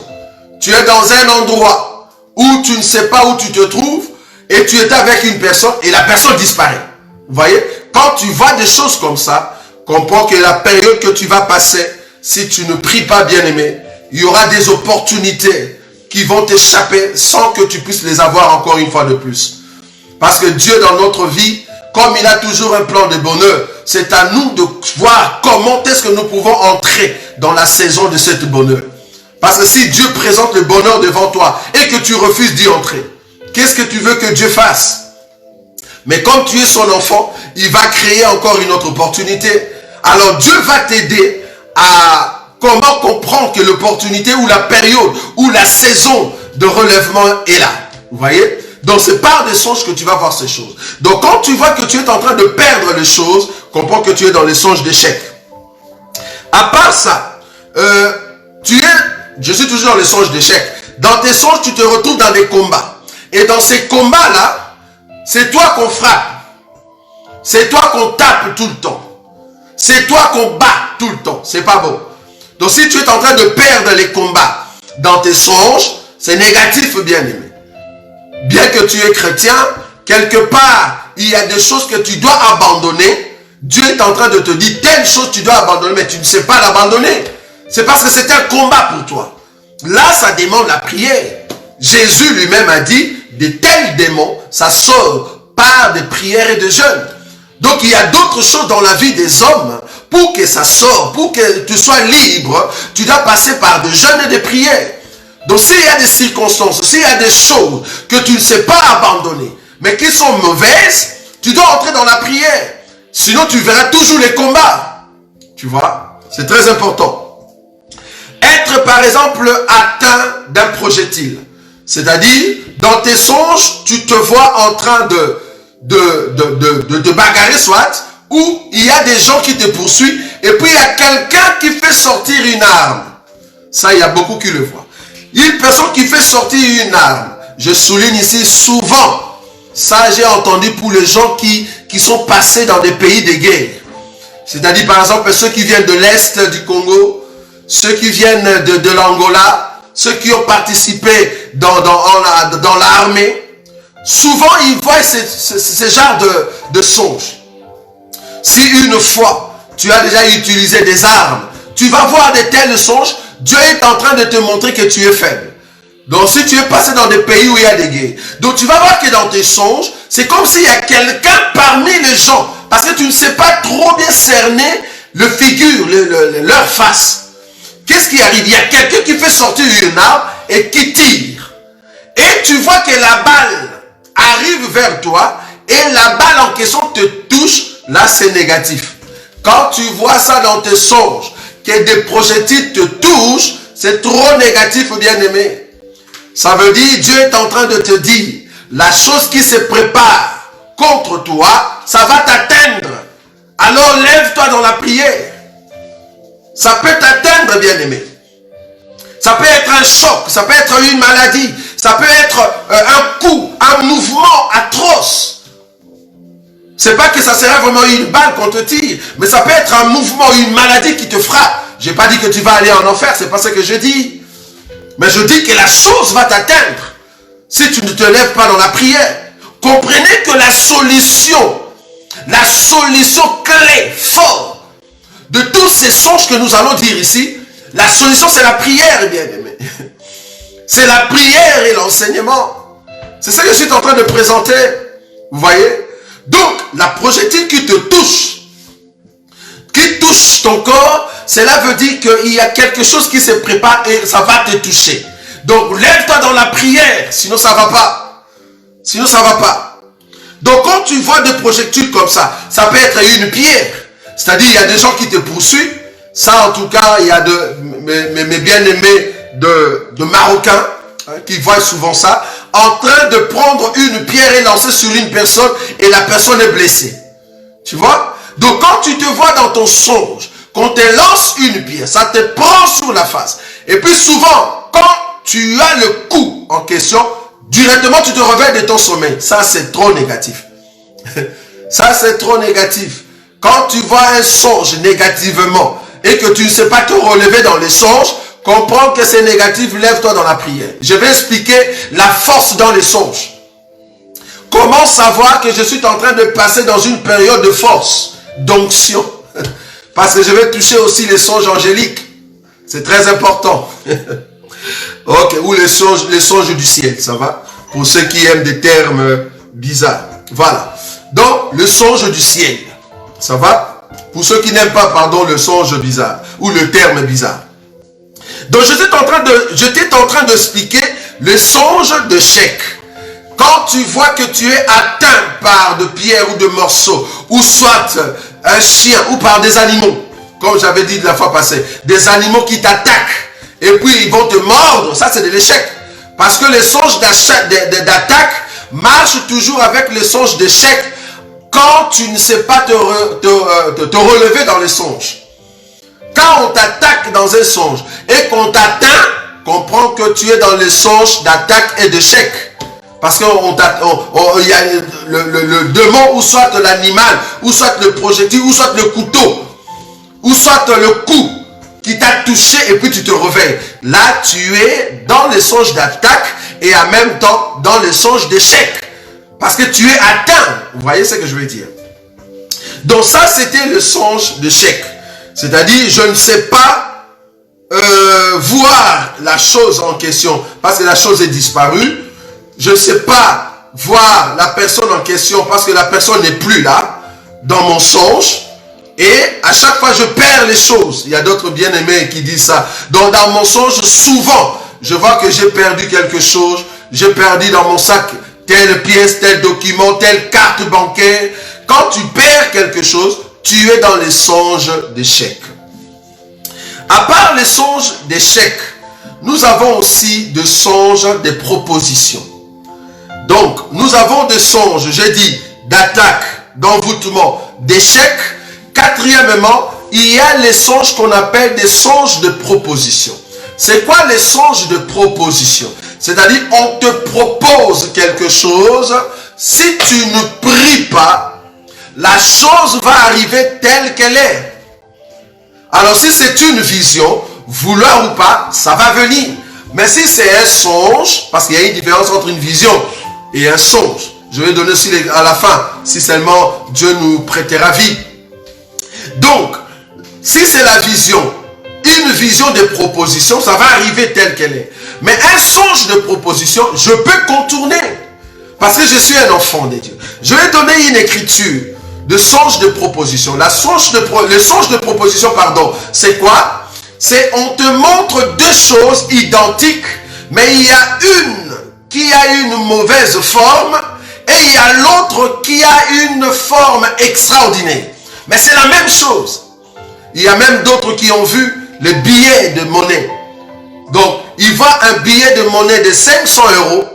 Tu es dans un endroit où tu ne sais pas où tu te trouves et tu es avec une personne et la personne disparaît. Vous voyez, quand tu vois des choses comme ça, comprends que la période que tu vas passer, si tu ne pries pas, bien-aimé, il y aura des opportunités qui vont t'échapper sans que tu puisses les avoir encore une fois de plus. Parce que Dieu dans notre vie, comme il a toujours un plan de bonheur, c'est à nous de voir comment est-ce que nous pouvons entrer dans la saison de cette bonheur. Parce que si Dieu présente le bonheur devant toi et que tu refuses d'y entrer, qu'est-ce que tu veux que Dieu fasse? Mais comme tu es son enfant, il va créer encore une autre opportunité. Alors Dieu va t'aider à comment comprendre que l'opportunité ou la période ou la saison de relèvement est là. Vous voyez? Donc c'est par des songes que tu vas voir ces choses. Donc quand tu vois que tu es en train de perdre les choses, comprends que tu es dans les songes d'échec. À part ça, je suis toujours dans les songes d'échec. Dans tes songes, tu te retrouves dans des combats. Et dans ces combats-là, c'est toi qu'on frappe. C'est toi qu'on tape tout le temps. C'est toi qu'on bat tout le temps. C'est pas bon. Donc si tu es en train de perdre les combats dans tes songes, c'est négatif, bien-aimé. Bien que tu es chrétien, quelque part, il y a des choses que tu dois abandonner. Dieu est en train de te dire, telle chose tu dois abandonner, mais tu ne sais pas l'abandonner. C'est parce que c'est un combat pour toi. Là, ça demande la prière. Jésus lui-même a dit, de tels démons, ça sort par des prières et de jeûnes. Donc, il y a d'autres choses dans la vie des hommes. Pour que ça sorte, pour que tu sois libre, tu dois passer par des jeûnes et des prières. Donc s'il y a des circonstances, s'il y a des choses que tu ne sais pas abandonner, mais qui sont mauvaises, tu dois entrer dans la prière. Sinon tu verras toujours les combats. Tu vois, c'est très important. Être par exemple atteint d'un projectile. C'est-à-dire, dans tes songes, tu te vois en train de bagarrer soit, où il y a des gens qui te poursuivent, et puis il y a quelqu'un qui fait sortir une arme. Ça, il y a beaucoup qui le voient. Une personne qui fait sortir une arme, je souligne ici souvent, ça j'ai entendu pour les gens qui sont passés dans des pays de guerre. C'est-à-dire par exemple ceux qui viennent de l'Est du Congo, ceux qui viennent de l'Angola, ceux qui ont participé dans l'armée. Souvent ils voient ce genre de songes. Si une fois tu as déjà utilisé des armes, tu vas voir de tels songes, Dieu est en train de te montrer que tu es faible. Donc si tu es passé dans des pays où il y a des guerres, donc tu vas voir que dans tes songes, c'est comme s'il y a quelqu'un parmi les gens, parce que tu ne sais pas trop bien cerner le figure, leur face. Qu'est-ce qui arrive? Il y a quelqu'un qui fait sortir une arme et qui tire. Et tu vois que la balle arrive vers toi et la balle en question te touche, là c'est négatif. Quand tu vois ça dans tes songes, que des projectiles te touchent, c'est trop négatif, bien-aimé. Ça veut dire, Dieu est en train de te dire, la chose qui se prépare contre toi, ça va t'atteindre. Alors lève-toi dans la prière. Ça peut t'atteindre, bien-aimé. Ça peut être un choc, ça peut être une maladie, ça peut être un coup, un mouvement atroce. C'est pas que ça sera vraiment une balle qu'on te tire, mais ça peut être un mouvement, une maladie qui te frappe. Je n'ai pas dit que tu vas aller en enfer, c'est pas ce que je dis. Mais je dis que la chose va t'atteindre si tu ne te lèves pas dans la prière. Comprenez que la solution clé, forte, de tous ces songes que nous allons dire ici, la solution c'est la prière, bien-aimé. C'est la prière et l'enseignement. C'est ce que je suis en train de présenter. Vous voyez? Donc, la projectile qui te touche, qui touche ton corps, cela veut dire qu'il y a quelque chose qui se prépare et ça va te toucher. Donc, lève-toi dans la prière, sinon ça ne va pas. Sinon ça ne va pas. Donc, quand tu vois des projectiles comme ça peut être une pierre. C'est-à-dire, il y a des gens qui te poursuivent. Ça, en tout cas, il y a mes bien-aimés de Marocains, hein, qui voient souvent ça, en train de prendre une pierre et lancer sur une personne et la personne est blessée. Tu vois? Donc, quand tu te vois dans ton songe, qu'on te lance une pierre, ça te prend sur la face. Et puis souvent, quand tu as le coup en question, directement tu te réveilles de ton sommeil. Ça, c'est trop négatif. Ça, c'est trop négatif. Quand tu vois un songe négativement et que tu ne sais pas te relever dans les songes, comprends que c'est négatif, lève-toi dans la prière. Je vais expliquer la force dans les songes. Comment savoir que je suis en train de passer dans une période de force, d'onction? Parce que je vais toucher aussi les songes angéliques. C'est très important. Ok, ou les songes du ciel, ça va? Pour ceux qui aiment des termes bizarres. Voilà. Donc, le songe du ciel. Ça va? Pour ceux qui n'aiment pas, pardon, le songe bizarre. Ou le terme bizarre. Donc, j'étais en train d'expliquer le songe de chèque. Quand tu vois que tu es atteint par de pierres ou de morceaux, ou soit un chien, ou par des animaux, comme j'avais dit la fois passée, des animaux qui t'attaquent, et puis ils vont te mordre, ça c'est de l'échec. Parce que les songes d'attaque marchent toujours avec les songes d'échec quand tu ne sais pas te relever dans les songes. Quand on t'attaque dans un songe et qu'on t'atteint, comprends que tu es dans les songes d'attaque et d'échec. Parce qu'il y a le démon, ou soit l'animal, ou soit le projectile, ou soit le couteau, ou soit le coup qui t'a touché et puis tu te réveilles. Là, tu es dans les songes d'attaque et en même temps dans les songes d'échec. Parce que tu es atteint. Vous voyez ce que je veux dire? Donc ça, c'était le songe d'échec. C'est-à-dire, je ne sais pas voir la chose en question parce que la chose est disparue. Je ne sais pas voir la personne en question parce que la personne n'est plus là dans mon songe. Et à chaque fois, je perds les choses. Il y a d'autres bien-aimés qui disent ça. Donc, dans mon songe, souvent, je vois que j'ai perdu quelque chose. J'ai perdu dans mon sac telle pièce, tel document, telle carte bancaire. Quand tu perds quelque chose, tu es dans les songes d'échec. À part les songes d'échec, nous avons aussi des songes de propositions. Donc, nous avons des songes, j'ai dit, d'attaque, d'envoûtement, d'échec. Quatrièmement, il y a les songes qu'on appelle des songes de proposition. C'est quoi les songes de proposition? C'est-à-dire, on te propose quelque chose. Si tu ne pries pas, la chose va arriver telle qu'elle est. Alors, si c'est une vision, vouloir ou pas, ça va venir. Mais si c'est un songe, parce qu'il y a une différence entre une vision et un songe. Je vais donner aussi à la fin, si seulement Dieu nous prêtera vie. Donc, si c'est la vision, une vision de proposition, ça va arriver telle qu'elle est. Mais un songe de proposition, je peux contourner. Parce que je suis un enfant de Dieu. Je vais donner une écriture de songe de proposition. Le songe de proposition, pardon, c'est quoi? C'est on te montre deux choses identiques, mais il y a une qui a une mauvaise forme et il y a l'autre qui a une forme extraordinaire. Mais c'est la même chose. Il y a même d'autres qui ont vu le billet de monnaie. Donc, il voit un billet de monnaie de 500 €.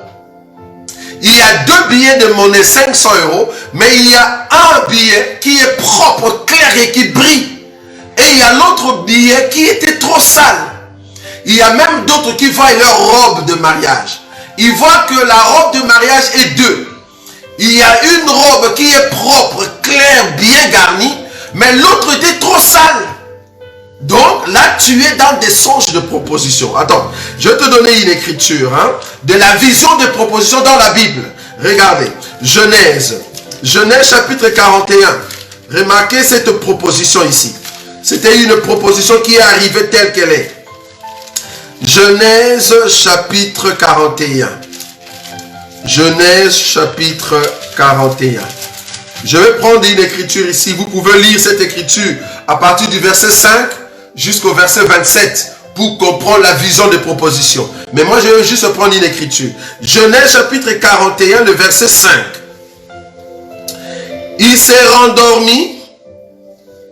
Il y a deux billets de monnaie 500 €, mais il y a un billet qui est propre, clair et qui brille. Et il y a l'autre billet qui était trop sale. Il y a même d'autres qui voient leur robe de mariage. Ils voient que la robe de mariage est deux. Il y a une robe qui est propre, claire, bien garnie, mais l'autre était trop sale. Donc là, tu es dans des songes de proposition. Attends, je vais te donner une écriture de la vision de proposition dans la Bible. Regardez, Genèse chapitre 41. Remarquez cette proposition ici. C'était une proposition qui est arrivée telle qu'elle est. Genèse chapitre 41. Genèse chapitre 41. Je vais prendre une écriture ici. Vous pouvez lire cette écriture à partir du verset 5 jusqu'au verset 27 pour comprendre la vision de proposition. Mais moi, je vais juste prendre une écriture. Genèse chapitre 41, le verset 5. Il s'est rendormi.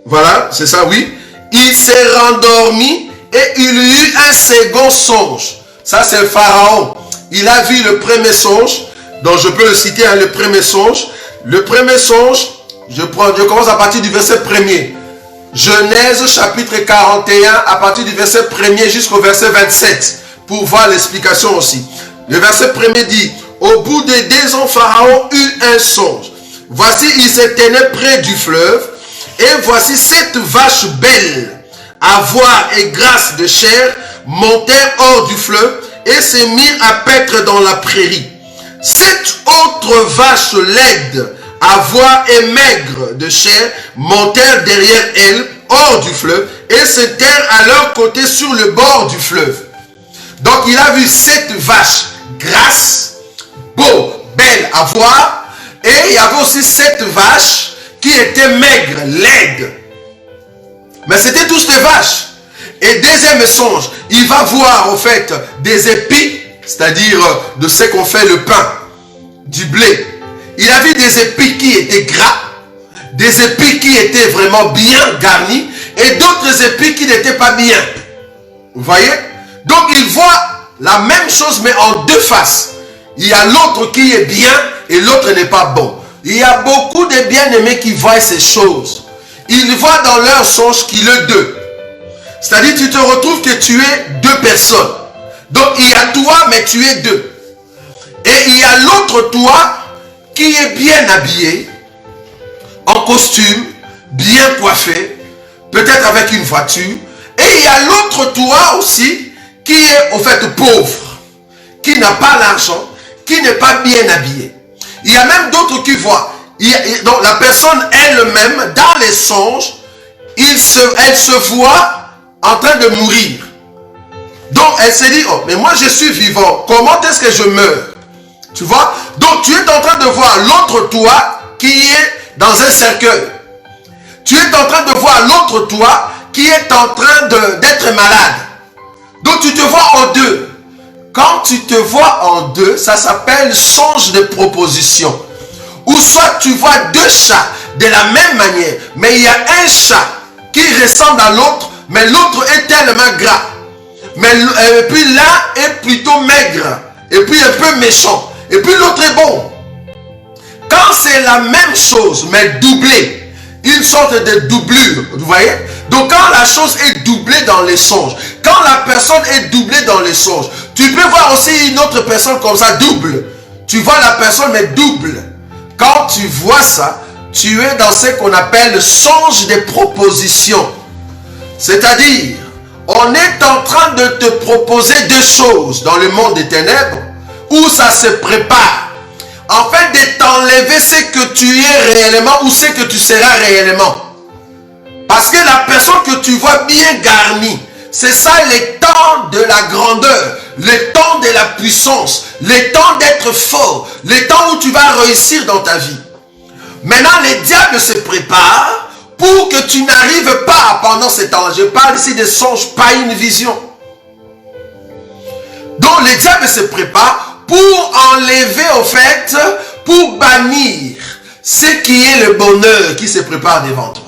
Voilà, c'est ça, oui. Il s'est rendormi et il eut un second songe. Ça, c'est le Pharaon. Il a vu le premier songe. Donc, je peux le citer, le premier songe. Le premier songe, je commence à partir du verset 1er. Genèse chapitre 41, à partir du verset 1er jusqu'au verset 27, pour voir l'explication aussi. Le verset 1er dit, au bout de 2 ans, Pharaon eut un songe. Voici, il se tenait près du fleuve, et voici 7 vaches belles, à voir et grasses de chair, montèrent hors du fleuve, et se mirent à paître dans la prairie. 7 autres vaches laides, à voir et maigres de chair, montèrent derrière elles, hors du fleuve, et se tinrent à leur côté sur le bord du fleuve. Donc il a vu 7 vaches grasses, beaux, belles à voir, et il y avait aussi 7 vaches qui étaient maigres, laides. Mais c'était tous des vaches. Et deuxième songe, il va voir en fait des épis, c'est-à-dire de ce qu'on fait le pain, du blé. Il a vu des épis qui étaient gras, des épis qui étaient vraiment bien garnis et d'autres épis qui n'étaient pas bien. Vous voyez? Donc il voit la même chose mais en deux faces. Il y a l'autre qui est bien et l'autre n'est pas bon. Il y a beaucoup de bien-aimés qui voient ces choses. Ils voient dans leur songe qu'il est deux. C'est-à-dire tu te retrouves que tu es deux personnes. Donc il y a toi mais tu es deux. Et il y a l'autre toi qui est bien habillé, en costume, bien coiffé, peut-être avec une voiture. Et il y a l'autre toi aussi qui est au fait pauvre, qui n'a pas l'argent, qui n'est pas bien habillé. Il y a même d'autres qui voient. Donc la personne elle-même, dans les songes, elle se voit en train de mourir. Donc elle se dit, oh, mais moi je suis vivant, comment est-ce que je meurs? Tu vois? Donc tu es en train de voir l'autre toi qui est dans un cercueil. Tu es en train de voir l'autre toi qui est en train d'être malade. Donc tu te vois en deux. Quand tu te vois en deux, ça s'appelle songe de proposition. Ou soit tu vois deux chats de la même manière, mais il y a un chat qui ressemble à l'autre, mais l'autre est tellement gras. Et puis l'un est plutôt maigre, et puis un peu méchant. Et puis l'autre est bon. Quand c'est la même chose, mais doublée, une sorte de doublure, vous voyez? Donc quand la chose est doublée dans les songes, quand la personne est doublée dans les songes, tu peux voir aussi une autre personne comme ça, double. Tu vois la personne mais double. Quand tu vois ça, tu es dans ce qu'on appelle le songe des propositions. C'est-à-dire, on est en train de te proposer deux choses dans le monde des ténèbres où ça se prépare. En fait, de t'enlever ce que tu es réellement ou ce que tu seras réellement. Parce que la personne que tu vois bien garnie, c'est ça le temps de la grandeur, le temps de la puissance, le temps d'être fort, le temps où tu vas réussir dans ta vie. Maintenant, le diable se prépare pour que tu n'arrives pas pendant ce temps. Je parle ici de songes, pas une vision. Donc, le diable se prépare pour enlever, au fait, pour bannir ce qui est le bonheur qui se prépare devant toi.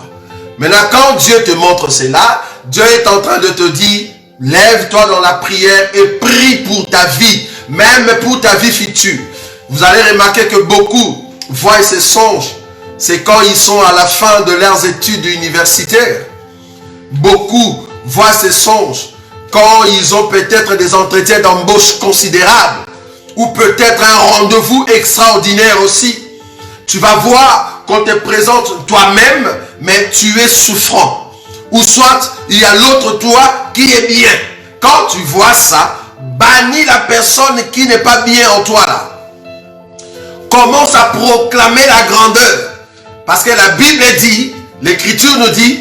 Maintenant, quand Dieu te montre cela, Dieu est en train de te dire, lève-toi dans la prière et prie pour ta vie, même pour ta vie future. Vous allez remarquer que beaucoup voient ces songes. C'est quand ils sont à la fin de leurs études universitaires. Beaucoup voient ces songes quand ils ont peut-être des entretiens d'embauche considérables ou peut-être un rendez-vous extraordinaire aussi. Tu vas voir qu'on te présente toi-même, mais tu es souffrant. Ou soit, il y a l'autre toi qui est bien. Quand tu vois ça, bannis la personne qui n'est pas bien en toi là. Commence à proclamer la grandeur. Parce que la Bible dit, l'Écriture nous dit,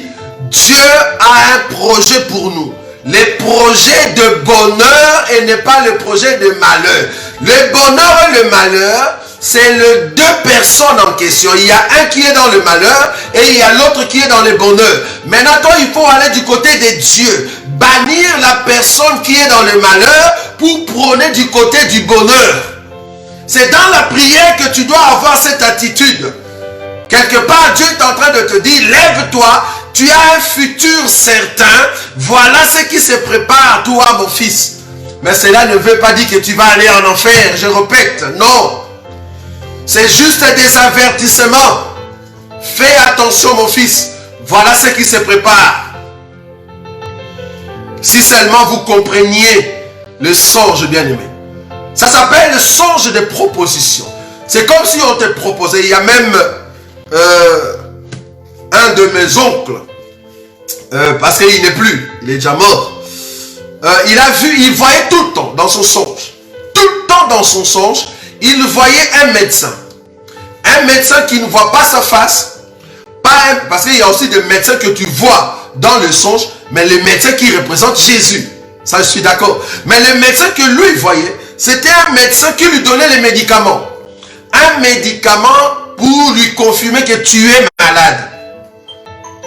Dieu a un projet pour nous. Le projet de bonheur et n'est pas le projet de malheur. Le bonheur et le malheur, c'est les deux personnes en question. Il y a un qui est dans le malheur et il y a l'autre qui est dans le bonheur. Maintenant, toi, il faut aller du côté de Dieu. Bannir la personne qui est dans le malheur pour prôner du côté du bonheur. C'est dans la prière que tu dois avoir cette attitude. Quelque part, Dieu est en train de te dire, lève-toi, tu as un futur certain, voilà ce qui se prépare, toi, mon fils. Mais cela ne veut pas dire que tu vas aller en enfer, je répète, non. C'est juste des avertissements. Fais attention, mon fils, voilà ce qui se prépare. Si seulement vous compreniez le songe bien-aimé. Ça s'appelle le songe de proposition. C'est comme si on te proposait, il y a même... un de mes oncles, parce qu'il n'est plus, il est déjà mort, il voyait tout le temps dans son songe, tout le temps dans son songe, il voyait un médecin qui ne voit pas sa face, parce qu'il y a aussi des médecins que tu vois dans le songe, mais le médecin qui représente Jésus, ça je suis d'accord, mais le médecin que lui voyait, c'était un médecin qui lui donnait les médicaments, un médicament pour lui confirmer que tu es malade.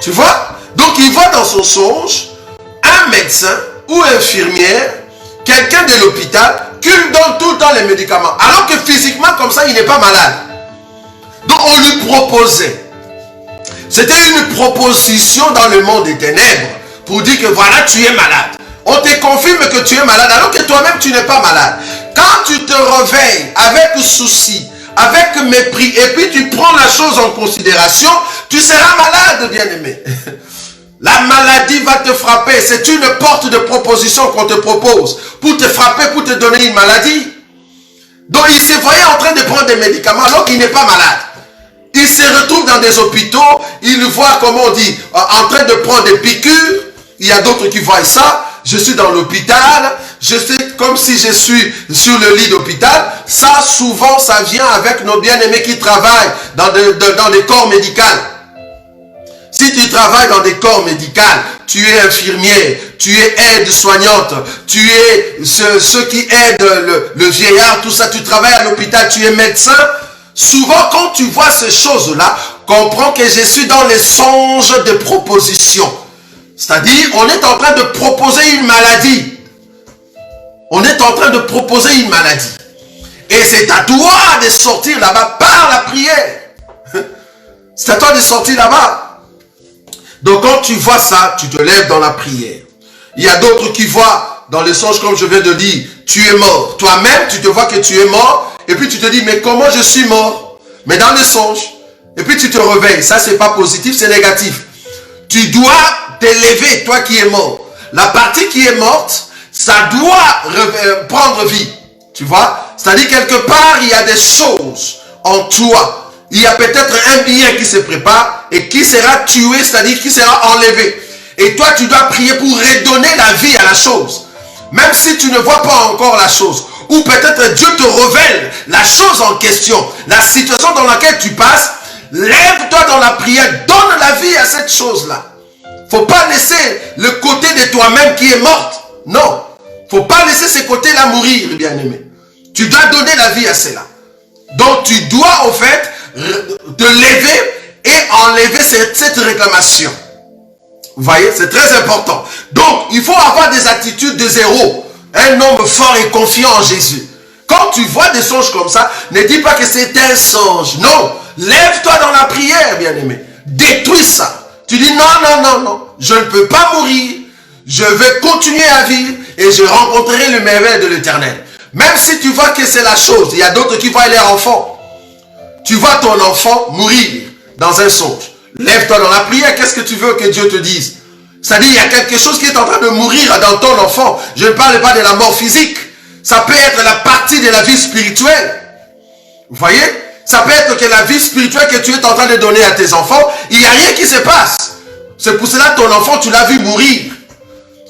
Tu vois? Donc il voit dans son songe un médecin ou infirmière, quelqu'un de l'hôpital qui lui donne tout le temps les médicaments. Alors que physiquement comme ça, il n'est pas malade. Donc on lui proposait. C'était une proposition dans le monde des ténèbres pour dire que voilà, tu es malade. On te confirme que tu es malade alors que toi-même tu n'es pas malade. Quand tu te réveilles avec souci, avec mépris, et puis tu prends la chose en considération, tu seras malade, bien-aimé. La maladie va te frapper. C'est une porte de proposition qu'on te propose pour te frapper, pour te donner une maladie. Donc il se voyait en train de prendre des médicaments alors qu'il n'est pas malade. Il se retrouve dans des hôpitaux, il voit, comment on dit, en train de prendre des piqûres. Il y a d'autres qui voient ça. Je suis dans l'hôpital, je sais comme si je suis sur le lit d'hôpital. Ça, souvent, ça vient avec nos bien-aimés qui travaillent dans des corps médicaux. Si tu travailles dans des corps médicaux, tu es infirmière, tu es aide-soignante, tu es ceux qui aident le vieillard, tout ça, tu travailles à l'hôpital, tu es médecin. Souvent, quand tu vois ces choses-là, comprends que je suis dans les songes de proposition. C'est-à-dire, on est en train de proposer une maladie. On est en train de proposer une maladie. Et c'est à toi de sortir là-bas par la prière. C'est à toi de sortir là-bas. Donc quand tu vois ça, tu te lèves dans la prière. Il y a d'autres qui voient dans les songes, comme je viens de dire, tu es mort. Toi-même, tu te vois que tu es mort. Et puis tu te dis, mais comment je suis mort? Mais dans les songes. Et puis tu te réveilles. Ça, c'est pas positif, c'est négatif. Tu dois t'élever, toi qui es mort. La partie qui est morte, ça doit prendre vie. Tu vois? C'est-à-dire quelque part, il y a des choses en toi. Il y a peut-être un bien qui se prépare et qui sera tué, c'est-à-dire qui sera enlevé. Et toi, tu dois prier pour redonner la vie à la chose. Même si tu ne vois pas encore la chose. Ou peut-être Dieu te révèle la chose en question. La situation dans laquelle tu passes. Lève-toi dans la prière. Donne la vie à cette chose-là. Faut pas laisser le côté de toi-même qui est morte. Non. Faut pas laisser ce côté-là mourir, bien-aimé. Tu dois donner la vie à cela. Donc tu dois, au fait, te lever et enlever cette réclamation. Vous voyez, c'est très important. Donc, il faut avoir des attitudes de zéro. Un homme fort et confiant en Jésus. Quand tu vois des songes comme ça, ne dis pas que c'est un songe. Non. Lève-toi dans la prière, bien-aimé. Détruis ça. Tu dis non, non, non, non. Je ne peux pas mourir. Je vais continuer à vivre et je rencontrerai le merveille de l'Éternel. Même si tu vois que c'est la chose, il y a d'autres qui voient leur enfant. Tu vois ton enfant mourir dans un songe. Lève-toi dans la prière, qu'est-ce que tu veux que Dieu te dise? C'est-à-dire, il y a quelque chose qui est en train de mourir dans ton enfant. Je ne parle pas de la mort physique. Ça peut être la partie de la vie spirituelle. Vous voyez? Ça peut être que la vie spirituelle que tu es en train de donner à tes enfants, il n'y a rien qui se passe. C'est pour cela que ton enfant, tu l'as vu mourir.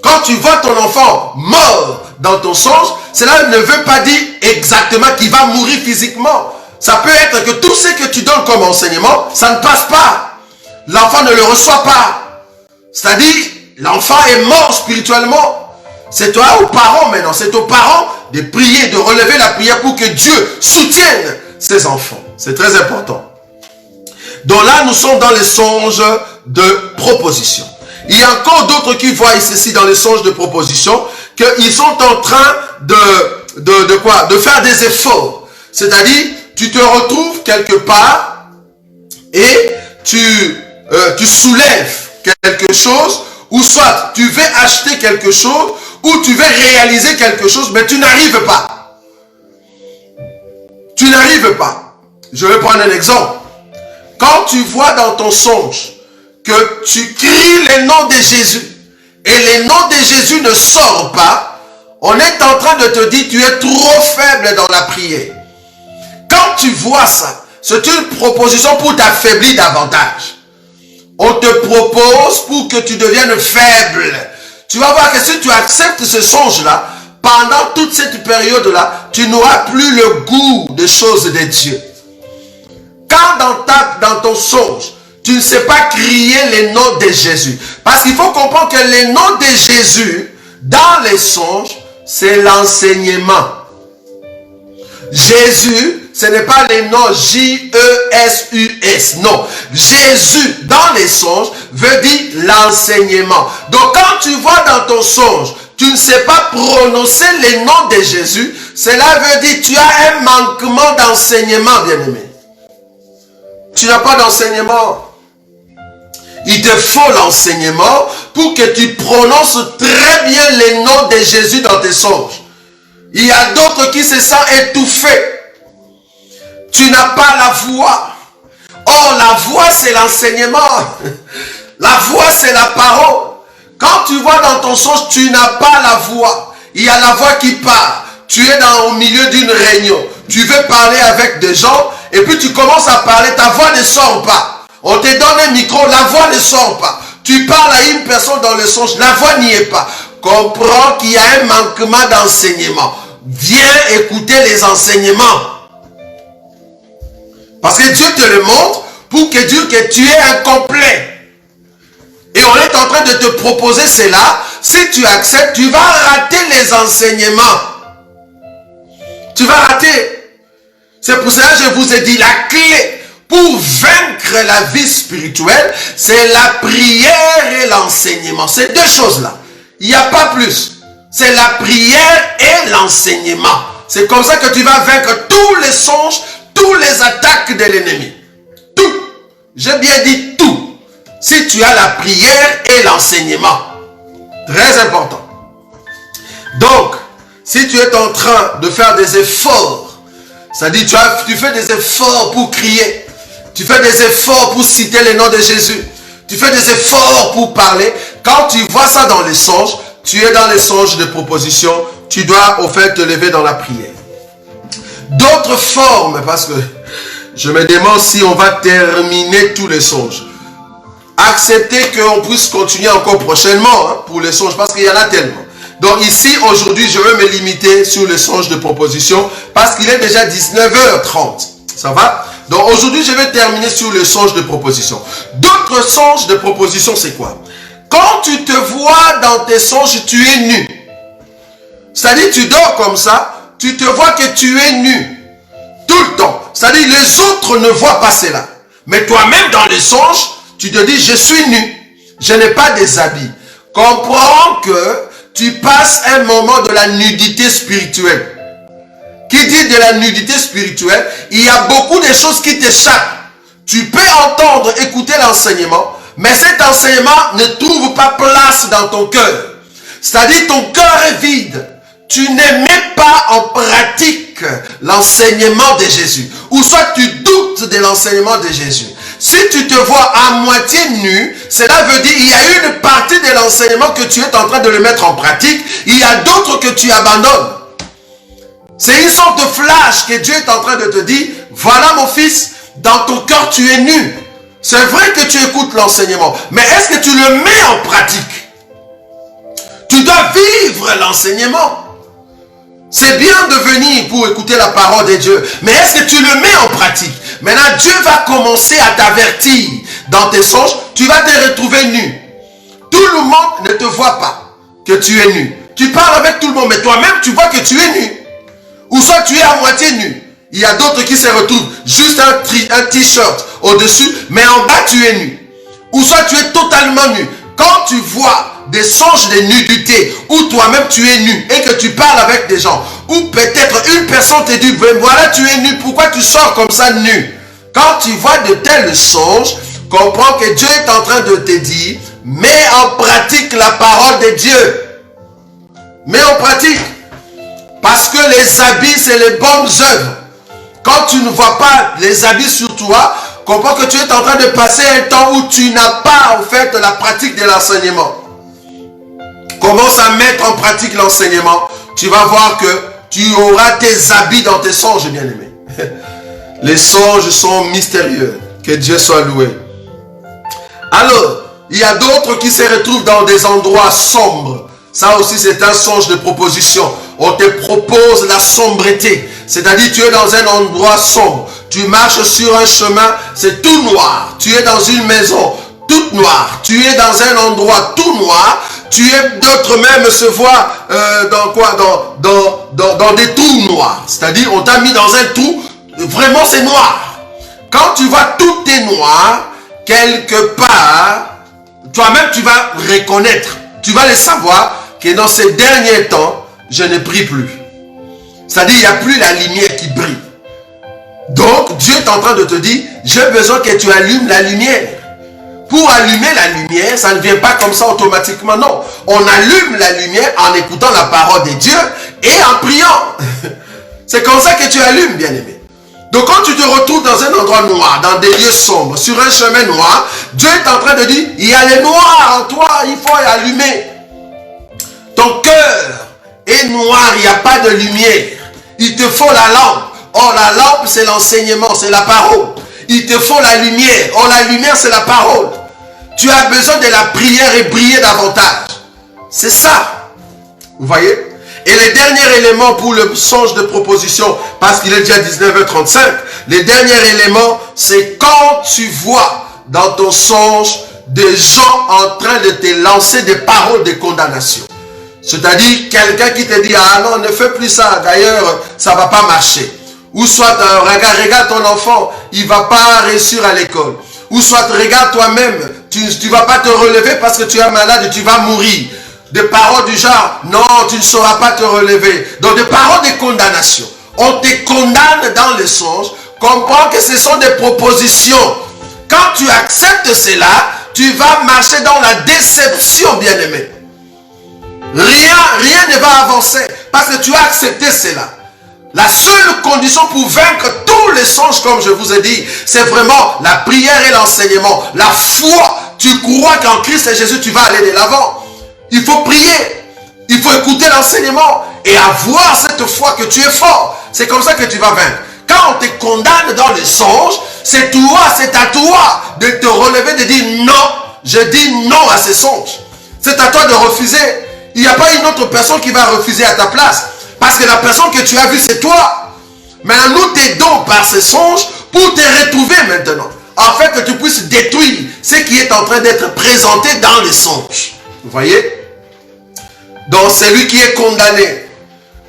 Quand tu vois ton enfant mort dans ton songe, cela ne veut pas dire exactement qu'il va mourir physiquement. Ça peut être que tout ce que tu donnes comme enseignement, ça ne passe pas. L'enfant ne le reçoit pas. C'est-à-dire, l'enfant est mort spirituellement. C'est toi aux parents maintenant. C'est aux parents de prier, de relever la prière pour que Dieu soutienne ses enfants. C'est très important. Donc là, nous sommes dans les songes de proposition. Il y a encore d'autres qui voient ceci dans les songes de proposition, qu'ils sont en train de faire des efforts. C'est-à-dire, tu te retrouves quelque part et tu soulèves quelque chose, ou soit tu veux acheter quelque chose, ou tu veux réaliser quelque chose, mais tu n'arrives pas. Tu n'arrives pas. Je vais prendre un exemple. Quand tu vois dans ton songe que tu cries le nom de Jésus et le nom de Jésus ne sort pas, on est en train de te dire tu es trop faible dans la prière. Quand tu vois ça, c'est une proposition pour t'affaiblir davantage. On te propose pour que tu deviennes faible. Tu vas voir que si tu acceptes ce songe-là, pendant toute cette période-là, tu n'auras plus le goût des choses de Dieu. Quand dans ton songe, tu ne sais pas crier les noms de Jésus. Parce qu'il faut comprendre que les noms de Jésus, dans les songes, c'est l'enseignement. Jésus, ce n'est pas les noms J-E-S-U-S. Non. Jésus, dans les songes, veut dire l'enseignement. Donc, quand tu vois dans ton songe, tu ne sais pas prononcer les noms de Jésus, cela veut dire que tu as un manquement d'enseignement, bien-aimé. Tu n'as pas d'enseignement. Il te faut l'enseignement pour que tu prononces très bien les noms de Jésus dans tes songes. Il y a d'autres qui se sentent étouffés. Tu n'as pas la voix. Or, la voix, c'est l'enseignement. La voix, c'est la parole. Quand tu vois dans ton songe, tu n'as pas la voix. Il y a la voix qui part. Tu es au milieu d'une réunion. Tu veux parler avec des gens et puis tu commences à parler. Ta voix ne sort pas. On te donne un micro, la voix ne sort pas. Tu parles à une personne dans le songe, la voix n'y est pas. Comprends qu'il y a un manquement d'enseignement. Viens écouter les enseignements. Parce que Dieu te le montre pour que dire que tu es incomplet. Et on est en train de te proposer cela. Si tu acceptes, tu vas rater les enseignements. Tu vas rater. C'est pour cela que je vous ai dit la clé pour vaincre la vie spirituelle, c'est la prière et l'enseignement. C'est deux choses-là. Il n'y a pas plus. C'est la prière et l'enseignement. C'est comme ça que tu vas vaincre tous les songes, tous les attaques de l'ennemi. Tout. J'ai bien dit tout. Si tu as la prière et l'enseignement. Très important. Donc, si tu es en train de faire des efforts, c'est-à-dire tu fais des efforts pour crier, tu fais des efforts pour citer le nom de Jésus, tu fais des efforts pour parler, Quand tu vois ça dans les songes, tu es dans les songes de proposition, tu dois au fait te lever dans la prière. D'autres formes, parce que je me demande si on va terminer tous les songes. Acceptez qu'on puisse continuer encore prochainement pour les songes, parce qu'il y en a tellement. Donc ici, aujourd'hui, je vais me limiter sur les songes de proposition, parce qu'il est déjà 19h30. Ça va? Donc aujourd'hui, je vais terminer sur les songes de proposition. D'autres songes de proposition, c'est quoi? Quand tu te vois dans tes songes, tu es nu. C'est-à-dire, tu dors comme ça, tu te vois que tu es nu. Tout le temps. C'est-à-dire, les autres ne voient pas cela. Mais toi-même, dans les songes, tu te dis, je suis nu. Je n'ai pas des habits. Comprends que tu passes un moment de la nudité spirituelle. Qui dit de la nudité spirituelle, il y a beaucoup de choses qui t'échappent. Tu peux entendre, écouter l'enseignement, mais cet enseignement ne trouve pas place dans ton cœur. C'est-à-dire, ton cœur est vide. Tu ne mets pas en pratique l'enseignement de Jésus. Ou soit tu doutes de l'enseignement de Jésus. Si tu te vois à moitié nu, cela veut dire qu'il y a une partie de l'enseignement que tu es en train de le mettre en pratique. Il y a d'autres que tu abandonnes. C'est une sorte de flash que Dieu est en train de te dire, voilà mon fils, dans ton cœur tu es nu. C'est vrai que tu écoutes l'enseignement, mais est-ce que tu le mets en pratique? Tu dois vivre l'enseignement. C'est bien de venir pour écouter la parole de Dieu, mais est-ce que tu le mets en pratique? Maintenant, Dieu va commencer à t'avertir dans tes songes, tu vas te retrouver nu. Tout le monde ne te voit pas que tu es nu. Tu parles avec tout le monde, mais toi-même, tu vois que tu es nu. Ou soit tu es à moitié nu. Il y a d'autres qui se retrouvent juste un t-shirt au-dessus, mais en bas tu es nu. Ou soit tu es totalement nu. Quand tu vois des songes de nudité, où toi-même tu es nu et que tu parles avec des gens, ou peut-être une personne te dit, voilà tu es nu, pourquoi tu sors comme ça nu? Quand tu vois de tels songes, comprends que Dieu est en train de te dire, mets en pratique la parole de Dieu. Mets en pratique. Parce que les habits, c'est les bonnes œuvres. Quand tu ne vois pas les habits sur toi, comprends que tu es en train de passer un temps où tu n'as pas en fait la pratique de l'enseignement. Commence à mettre en pratique l'enseignement. Tu vas voir que tu auras tes habits dans tes songes, bien-aimés. Les songes sont mystérieux. Que Dieu soit loué. Alors, il y a d'autres qui se retrouvent dans des endroits sombres. Ça aussi, c'est un songe de proposition. On te propose la sombreté. C'est-à-dire, tu es dans un endroit sombre. Tu marches sur un chemin, c'est tout noir. Tu es dans une maison toute noire. Tu es dans un endroit tout noir. Tu es, d'autres même se voient dans quoi? Dans des trous noirs. C'est-à-dire, on t'a mis dans un trou. Vraiment, c'est noir. Quand tu vois tout est noir, quelque part, toi-même, tu vas reconnaître. Tu vas le savoir que dans ces derniers temps, je ne prie plus. C'est-à-dire, il n'y a plus la lumière qui brille. Donc, Dieu est en train de te dire, j'ai besoin que tu allumes la lumière. Pour allumer la lumière, ça ne vient pas comme ça automatiquement, non. On allume la lumière en écoutant la parole de Dieu et en priant. C'est comme ça que tu allumes, bien-aimé. Donc, quand tu te retrouves dans un endroit noir, dans des lieux sombres, sur un chemin noir, Dieu est en train de dire, il y a les noirs en toi, il faut allumer. Ton cœur est noir, il n'y a pas de lumière. Il te faut la lampe. Or, la lampe, c'est l'enseignement, c'est la parole. Il te faut la lumière. Or, la lumière, c'est la parole. Tu as besoin de la prière et briller davantage. C'est ça. Vous voyez? Et le dernier élément pour le songe de proposition, parce qu'il est déjà 19h35, le dernier élément, c'est quand tu vois dans ton songe des gens en train de te lancer des paroles de condamnation. C'est-à-dire quelqu'un qui te dit, ah non, ne fais plus ça, d'ailleurs, ça ne va pas marcher. Ou soit, regarde ton enfant, il ne va pas réussir à l'école. Ou soit, regarde toi-même, tu ne vas pas te relever parce que tu es malade et tu vas mourir. Des paroles du genre, non, tu ne sauras pas te relever. Donc, des paroles de condamnation. On te condamne dans les songes. Comprends que ce sont des propositions. Quand tu acceptes cela, tu vas marcher dans la déception, bien-aimé. Rien ne va avancer parce que tu as accepté cela. La seule condition pour vaincre tous les songes, comme je vous ai dit, c'est vraiment la prière et l'enseignement. La foi. tu crois qu'en Christ et Jésus, tu vas aller de l'avant. Il faut prier. Il faut écouter l'enseignement et avoir cette foi que tu es fort. C'est comme ça que tu vas vaincre. Quand on te condamne dans les songes, c'est à toi de te relever, de dire non. Je dis non à ces songes. C'est à toi de refuser. Il n'y a pas une autre personne qui va refuser à ta place. Parce que la personne que tu as vue, c'est toi. Maintenant, nous t'aidons par ces songes pour te retrouver maintenant. Afin que tu puisses détruire ce qui est en train d'être présenté dans les songes. Vous voyez? Donc, celui qui est condamné,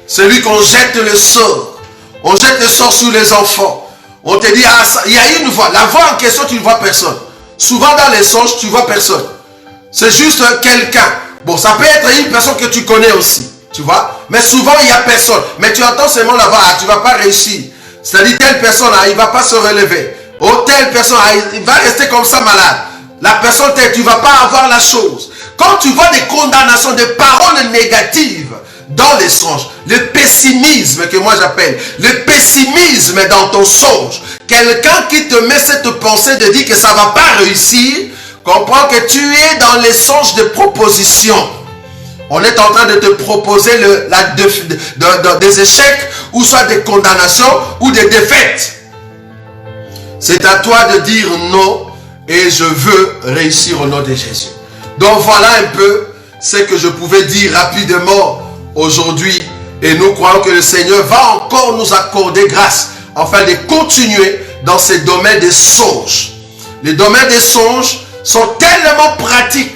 celui qu'on jette le sort, on jette le sort sur les enfants. On te dit, ah, il y a une voix. La voix en question, tu ne vois personne. Souvent dans les songes, tu ne vois personne. C'est juste quelqu'un. Bon, ça peut être une personne que tu connais aussi. Tu vois? Mais souvent, il n'y a personne. Mais tu entends seulement la voix, ah, tu ne vas pas réussir. C'est-à-dire, telle personne, ah, il ne va pas se relever. Oh, telle personne, ah, il va rester comme ça malade. La personne, tu ne vas pas avoir la chose. Quand tu vois des condamnations, des paroles négatives dans les songes, le pessimisme que moi j'appelle, le pessimisme dans ton songe, quelqu'un qui te met cette pensée de dire que ça ne va pas réussir, comprends que tu es dans les songes de proposition. On est en train de te proposer des échecs, ou soit des condamnations, ou des défaites. C'est à toi de dire non, et je veux réussir au nom de Jésus. Donc voilà un peu ce que je pouvais dire rapidement aujourd'hui. Et nous croyons que le Seigneur va encore nous accorder grâce afin de continuer dans ces domaines des songes. Les domaines des songes sont tellement pratiques.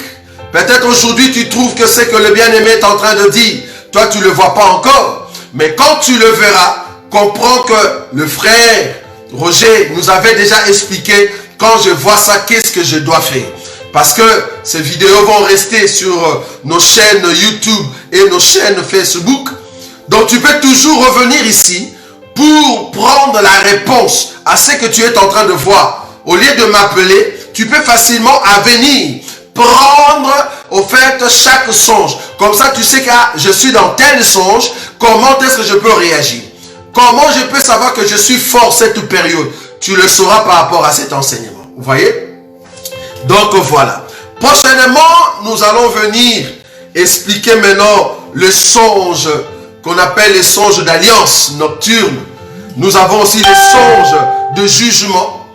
Peut-être aujourd'hui tu trouves que c'est que le bien-aimé est en train de dire. Toi tu ne le vois pas encore. Mais quand tu le verras, comprends que le frère Roger nous avait déjà expliqué, quand je vois ça, qu'est-ce que je dois faire. Parce que ces vidéos vont rester sur nos chaînes YouTube et nos chaînes Facebook. Donc tu peux toujours revenir ici pour prendre la réponse à ce que tu es en train de voir. Au lieu de m'appeler, tu peux facilement venir prendre au fait chaque songe. Comme ça tu sais que je suis dans tel songe, comment est-ce que je peux réagir? Comment je peux savoir que je suis fort cette période? Tu le sauras par rapport à cet enseignement. Vous voyez? Donc voilà. Prochainement, nous allons venir expliquer maintenant le songe qu'on appelle les songes d'alliance nocturne. Nous avons aussi les songes de jugement.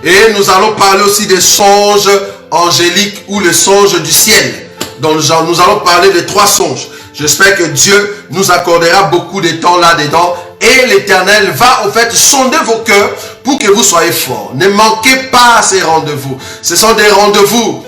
Et nous allons parler aussi des songes angéliques ou les songes du ciel. Donc nous allons parler des 3 songes. J'espère que Dieu nous accordera beaucoup de temps là-dedans. Et l'Éternel va au fait sonder vos cœurs pour que vous soyez forts. Ne manquez pas à ces rendez-vous. Ce sont des rendez-vous.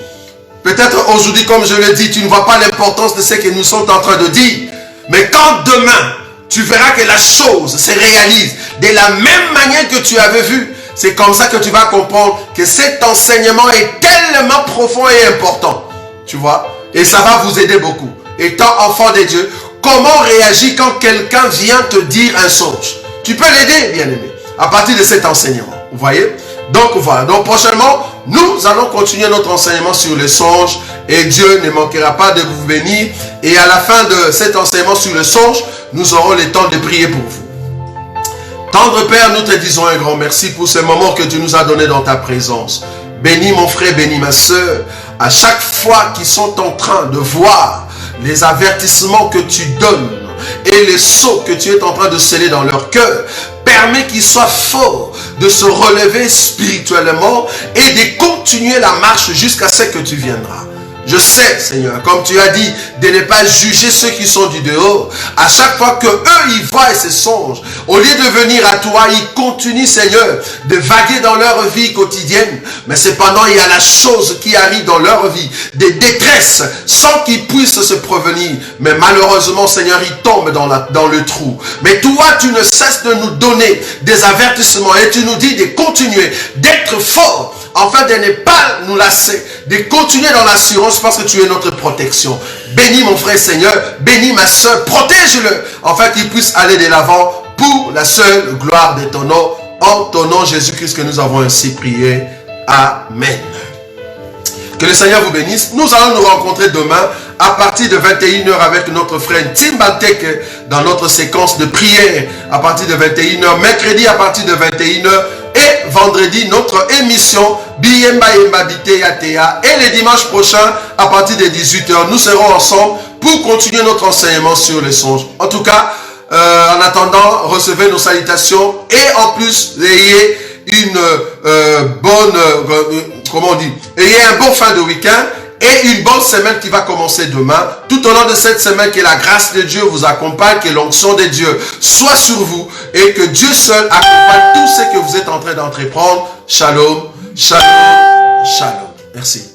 Peut-être aujourd'hui, comme je le dis, tu ne vois pas l'importance de ce que nous sommes en train de dire. Mais quand demain, tu verras que la chose se réalise de la même manière que tu avais vu, c'est comme ça que tu vas comprendre que cet enseignement est tellement profond et important. Tu vois? Et ça va vous aider beaucoup. Étant enfant de Dieu, comment réagir quand quelqu'un vient te dire un songe? Tu peux l'aider, bien-aimé, à partir de cet enseignement. Vous voyez? Donc voilà. Donc prochainement, nous allons continuer notre enseignement sur les songes. Et Dieu ne manquera pas de vous bénir. Et à la fin de cet enseignement sur le songe, nous aurons le temps de prier pour vous. Tendre Père, nous te disons un grand merci pour ce moment que tu nous as donné dans ta présence. Bénis mon frère, bénis ma soeur. À chaque fois qu'ils sont en train de voir les avertissements que tu donnes et les sauts que tu es en train de sceller dans leur cœur, permets qu'ils soient forts de se relever spirituellement et de continuer la marche jusqu'à ce que tu viendras. Je sais, Seigneur, comme tu as dit, de ne pas juger ceux qui sont du dehors. À chaque fois que eux, ils voient ces songes, au lieu de venir à toi, ils continuent, Seigneur, de vaguer dans leur vie quotidienne. Mais cependant, il y a la chose qui arrive dans leur vie, des détresses, sans qu'ils puissent se prévenir. Mais malheureusement, Seigneur, ils tombent dans le trou. Mais toi, tu ne cesses de nous donner des avertissements et tu nous dis de continuer, d'être fort, afin de ne pas nous lasser, de continuer dans l'assurance parce que tu es notre protection. Bénis mon frère Seigneur, bénis ma soeur, protège-le, afin qu'il puisse aller de l'avant pour la seule gloire de ton nom. En ton nom Jésus-Christ que nous avons ainsi prié. Amen. Que le Seigneur vous bénisse. Nous allons nous rencontrer demain à partir de 21 h avec notre frère Tim Bantek dans notre séquence de prière à partir de 21 h. Mercredi à partir de 21 h. et vendredi, notre émission Biyemba Yemba Bite Yatea. Et les dimanches prochains, à partir de 18h, nous serons ensemble pour continuer notre enseignement sur les songes. En tout cas, en attendant, recevez nos salutations et en plus, ayez une bonne, comment on dit, ayez un bon fin de week-end et une bonne semaine qui va commencer demain. Tout au long de cette semaine, que la grâce de Dieu vous accompagne, que l'onction de Dieu soit sur vous et que Dieu seul accompagne tout ce que vous êtes en train d'entreprendre. Shalom, shalom, shalom. Merci.